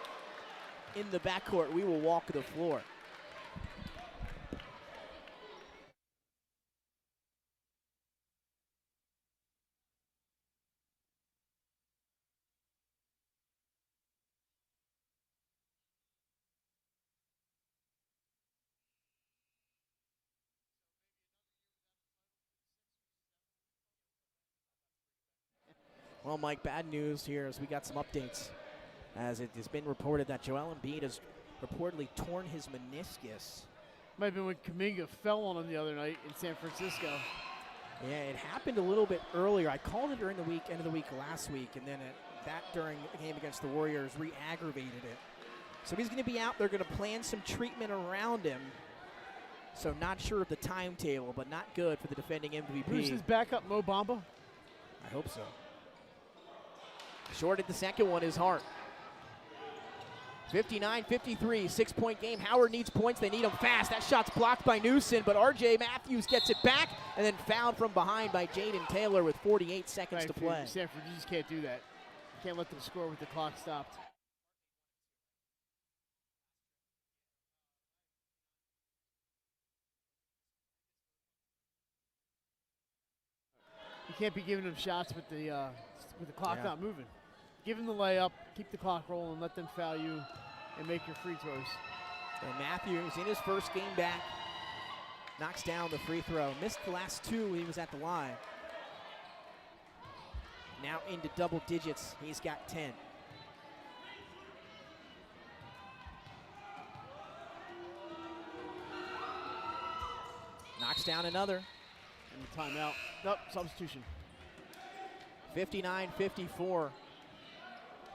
in the backcourt. We will walk the floor. Well, Mike, bad news here as we got some updates. As it has been reported that Joel Embiid has reportedly torn his meniscus. Might have been when Kuminga fell on him the other night in San Francisco. Yeah, it happened a little bit earlier. I called it during the end of the week last week, and then that during the game against the Warriors re-aggravated it. So he's going to be out. They're going to plan some treatment around him. So not sure of the timetable, but not good for the defending MVP. Bruce's backup Mo Bamba? I hope so. Shorted the second one is Hart. 59-53, 6-point game. Howard needs points. They need them fast. That shot's blocked by Newson, but R.J. Matthews gets it back and then fouled from behind by Jaden Taylor with 48 seconds to play. Sanford, you just can't do that. You can't let them score with the clock stopped. You can't be giving them shots with the clock not moving. Give them the layup, keep the clock rolling, let them foul you, and make your free throws. So Matthews in his first game back knocks down the free throw. Missed the last two when he was at the line. Now into double digits. He's got 10. Knocks down another. And the timeout. Nope, substitution. 59-54.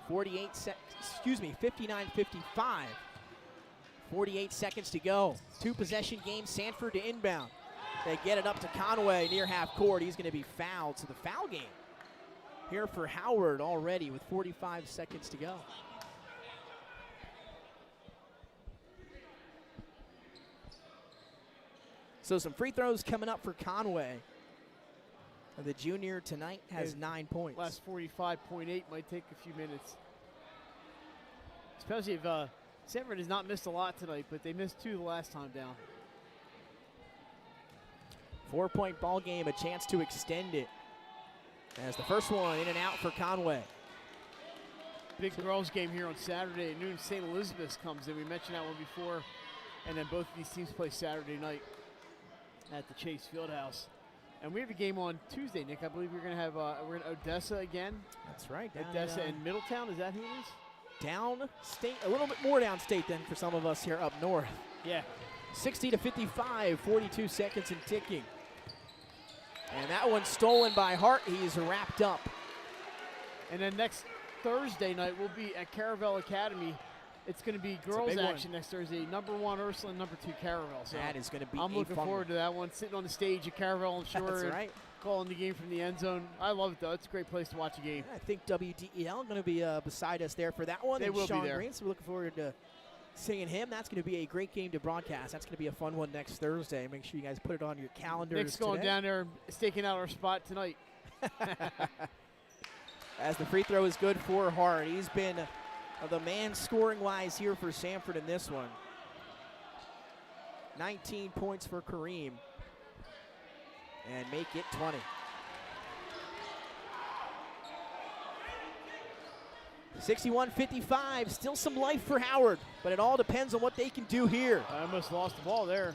59-55. 48 seconds to go. Two-possession game, Sanford to inbound. They get it up to Conway near half court. He's going to be fouled. So the foul game here for Howard already with 45 seconds to go. So some free throws coming up for Conway. The junior tonight has 9 points. Last 45.8 might take a few minutes. Especially if Sanford has not missed a lot tonight, but they missed 2 the last time down. 4-point ball game, a chance to extend it. As the first one in and out for Conway. Big girls game here on Saturday at noon. St. Elizabeth's comes in. We mentioned that one before. And then both of these teams play Saturday night at the Chase Fieldhouse. And we have a game on Tuesday, Nick. I believe we're going to have we're in Odessa again. That's right. Odessa and Middletown. Is that who it is? Downstate, a little bit more downstate than for some of us here up north. Yeah. 60-55, 42 seconds and ticking. And that one's stolen by Hart. He's wrapped up. And then next Thursday night we'll be at Caravel Academy. It's going to be girls action next Thursday. Number 1 Ursula, number 2 Caravel. So that is going to be I'm looking forward to that one. Sitting on the stage at Caravel, I'm sure. That's right. Calling the game from the end zone. I love it, though. It's a great place to watch a game. I think WDEL going to be beside us there for that one. They will Sean be there. Green, so we're looking forward to seeing him. That's going to be a great game to broadcast. That's going to be a fun one next Thursday. Make sure you guys put it on your calendars. Nick's going down there, staking out our spot tonight. As the free throw is good for Hart. He's been the man scoring-wise here for Sanford in this one. 19 points for Kareem. And make it 20. $61-55, still some life for Howard, but it all depends on what they can do here. I almost lost the ball there.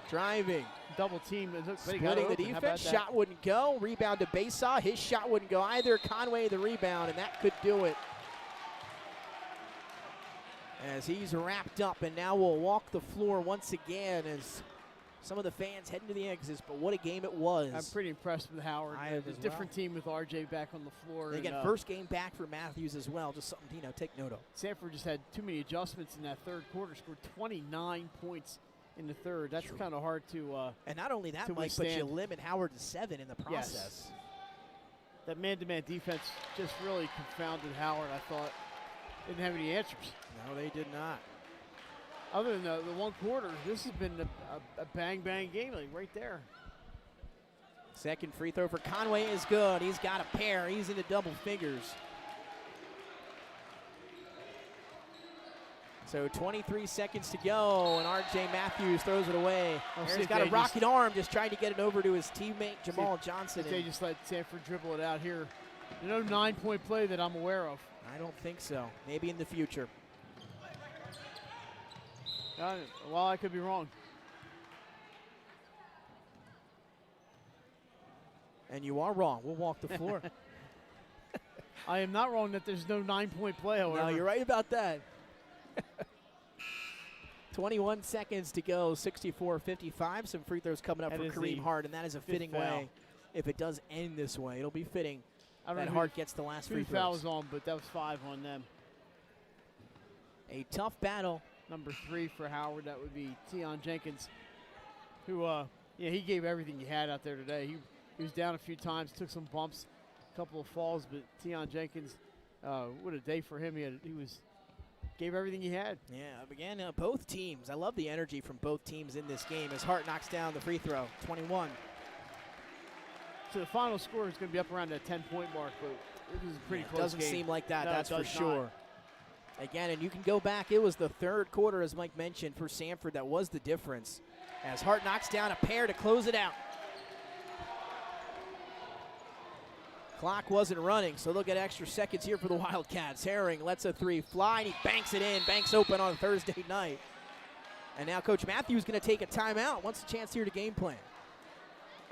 Driving. Double team. Splitting the defense, shot wouldn't go. Rebound to Basaw, his shot wouldn't go either. Conway the rebound, and that could do it. As he's wrapped up, and now we'll walk the floor once again as some of the fans heading to the exits, but what a game it was. I'm pretty impressed with Howard. It's a different team with RJ back on the floor. They get first game back for Matthews as well, just something to take note of. Sanford just had too many adjustments in that third quarter, scored 29 points in the third. That's kind of hard to and not only that, Mike, but you limit Howard to 7 in the process. Yes. That man-to-man defense just really confounded Howard, I thought. Didn't have any answers. No, they did not. Other than the one quarter, this has been a bang-bang game, like right there. Second free throw for Conway is good. He's got a pair. He's into double figures. So 23 seconds to go, and R.J. Matthews throws it away. He's got a rocket arm, just trying to get it over to his teammate Jamal Johnson. They just let Sanford dribble it out here. No 9-point play that I'm aware of. I don't think so. Maybe in the future. Well, I could be wrong. And you are wrong. We'll walk the floor. I am not wrong that there's no 9-point play, however. No, you're right about that. 21 seconds to go, 64-55. Some free throws coming up That for is Kareem the Hart, and that is a fitting foul. way. If it does end this way, it'll be fitting I don't that know Hart gets the last free who throws. fouls on, but that was 5 on them. A tough battle. Number 3 for Howard, that would be Tion Jenkins, who, he gave everything he had out there today. He was down a few times, took some bumps, a couple of falls, but Tion Jenkins, what a day for him. He gave everything he had. Yeah, again, both teams. I love the energy from both teams in this game as Hart knocks down the free throw, 21. So the final score is going to be up around that 10-point mark, but it was a pretty close Doesn't game. seem like that, No, that's it for does sure. not. Again, and you can go back. It was the third quarter, as Mike mentioned, for Sanford that was the difference. As Hart knocks down a pair to close it out. Clock wasn't running, so they'll get extra seconds here for the Wildcats. Herring lets a 3 fly, and he banks it in. Banks open on Thursday night. And now Coach Matthews going to take a timeout. Wants a chance here to game plan.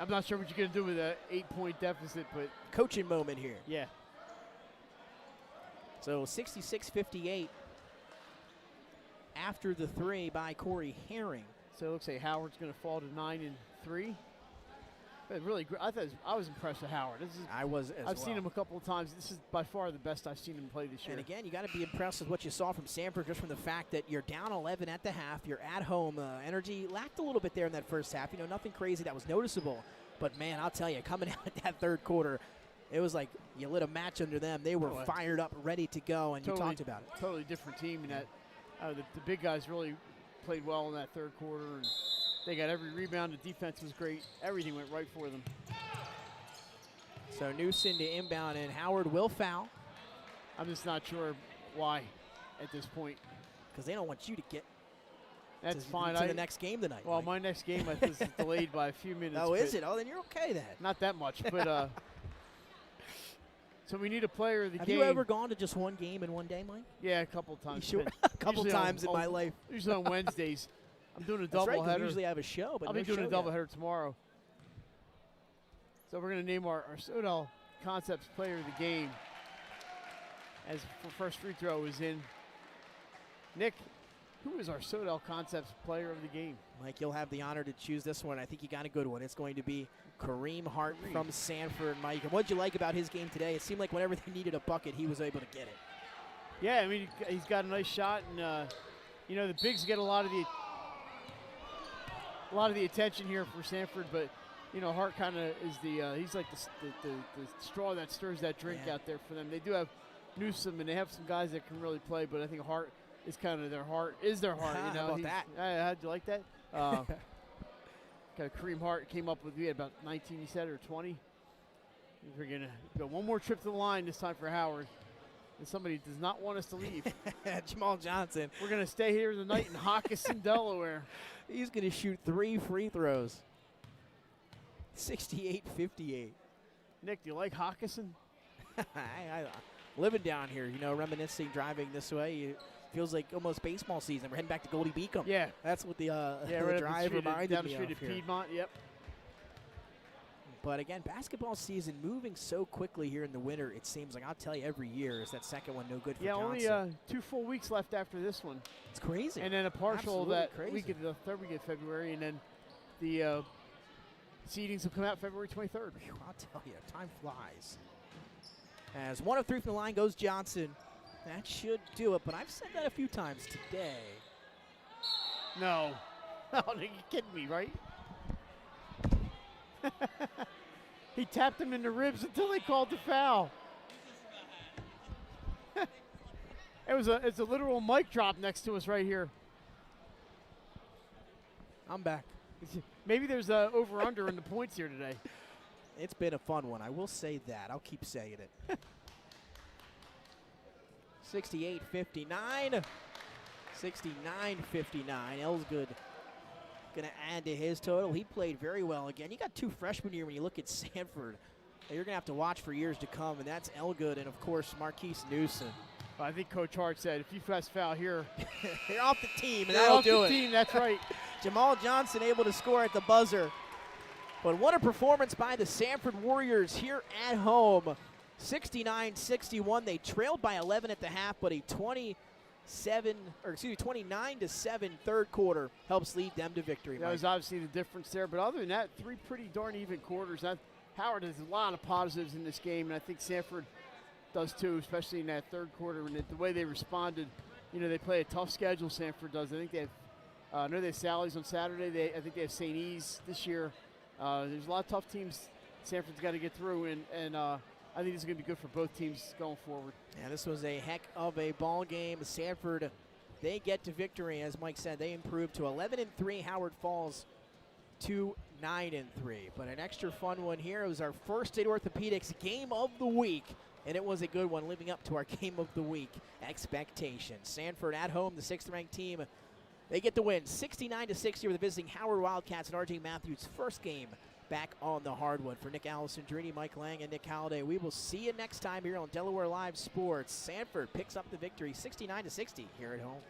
I'm not sure what you're going to do with an 8-point deficit, but Coaching moment here. yeah. So 66-58 after the 3 by Corey Herring. So it looks like Howard's going to fall to 9 and 3. But really, I was impressed with Howard. I've seen him a couple of times. This is by far the best I've seen him play this year. And again, you got to be impressed with what you saw from Sanford, just from the fact that you're down 11 at the half. You're at home. Energy lacked a little bit there in that first half. Nothing crazy that was noticeable. But man, I'll tell you, coming out at that third quarter, it was like you lit a match under them. They were fired up, ready to go, and you talked about it. Totally different team. And that the big guys really played well in that third quarter, and they got every rebound. The defense was great. Everything went right for them. So Newsom to inbound, and Howard will foul. I'm just not sure why at this point. Because they don't want you to get That's fine. to the next game tonight. Well, Mike. my next game I think is delayed by a few minutes. Oh, is it? Oh, then you're okay then. Not that much, but so we need a player of the Have game. you ever gone to just one game in one day, Mike? Yeah, a couple of times. You sure? but A couple usually times in my life. Usually on Wednesdays. I'm doing a That's right, 'cause doubleheader. we usually have a show, but I'll no be doing a show yet. doubleheader tomorrow. So we're going to name our Sodal Concepts player of the game. As for first free throw is in. Nick, who is our Sodal Concepts player of the game? Mike, you'll have the honor to choose this one. I think you got a good one. It's going to be Kareem Hart from Sanford, Mike. And what'd you like about his game today? It seemed like whenever they needed a bucket, he was able to get it. Yeah, I mean, he's got a nice shot, and the bigs get a lot of the attention here for Sanford, but Hart kind of is he's like the straw that stirs that drink out there for them. They do have Newsom, and they have some guys that can really play, but I think Hart is kind of their heart. How about that? How'd you like that? Kind of Kareem Hart came up with, we had about 19, he said, or 20. We're going to go one more trip to the line this time for Howard. And somebody does not want us to leave. Jamal Johnson. We're going to stay here the night in Hockinson, Delaware. He's going to shoot 3 free throws. 68-58. Nick, do you like Hockinson? I living down here, reminiscing, driving this way. It feels like almost baseball season. We're heading back to Goldie Beacom. Yeah. That's what the right drive reminded down the me street of at here. Piedmont, yep. But again, basketball season moving so quickly here in the winter, it seems like. I'll tell you, every year is that second one no good for Johnson. Only 2 full weeks left after this one. It's crazy. And then a partial Absolutely that crazy. week of the third week of February, and then the seedings will come out February 23rd. Whew, I'll tell you, time flies. As 1 of 3 from the line goes Johnson. That should do it, but I've said that a few times today. No. Oh, you're kidding me, right? He tapped him in the ribs until they called the foul. It's a literal mic drop next to us right here. I'm back. Maybe there's a over-under in the points here today. It's been a fun one. I will say that. I'll keep saying it. 68-59. 69-59. Elsgood going to add to his total. He played very well again. You got 2 freshmen here when you look at Sanford that you're going to have to watch for years to come, and that's Elgood and, of course, Marquise Newsom. I think Coach Hart said, if you press foul here, you're off the team, and you're that'll off do the it. team, that's right. Jamal Johnson able to score at the buzzer. But what a performance by the Sanford Warriors here at home. 69-61. They trailed by 11 at the half, but a 29-7 third quarter helps lead them to victory. That was obviously the difference there. But other than that, 3 pretty darn even quarters. Howard has a lot of positives in this game, and I think Sanford does too, especially in that third quarter. And the way they responded, they play a tough schedule, Sanford does. I think they have, I know they have Sally's on Saturday. I think they have St. E's this year. There's a lot of tough teams Sanford's got to get through, and I think this is going to be good for both teams going forward. Yeah, this was a heck of a ball game. Sanford, they get to victory. As Mike said, they improved to 11-3. Howard falls to 9-3. But an extra fun one here. It was our first State Orthopedics game of the week, and it was a good one, living up to our game of the week expectations. Sanford at home, the 6th-ranked team, they get the win 69-60 with the visiting Howard Wildcats and R.J. Matthews' first game back on the hardwood. For Nick Alessandrini, Mike Lang, and Nick Halliday, we will see you next time here on Delaware Live Sports. Sanford picks up the victory 69-60 here at home.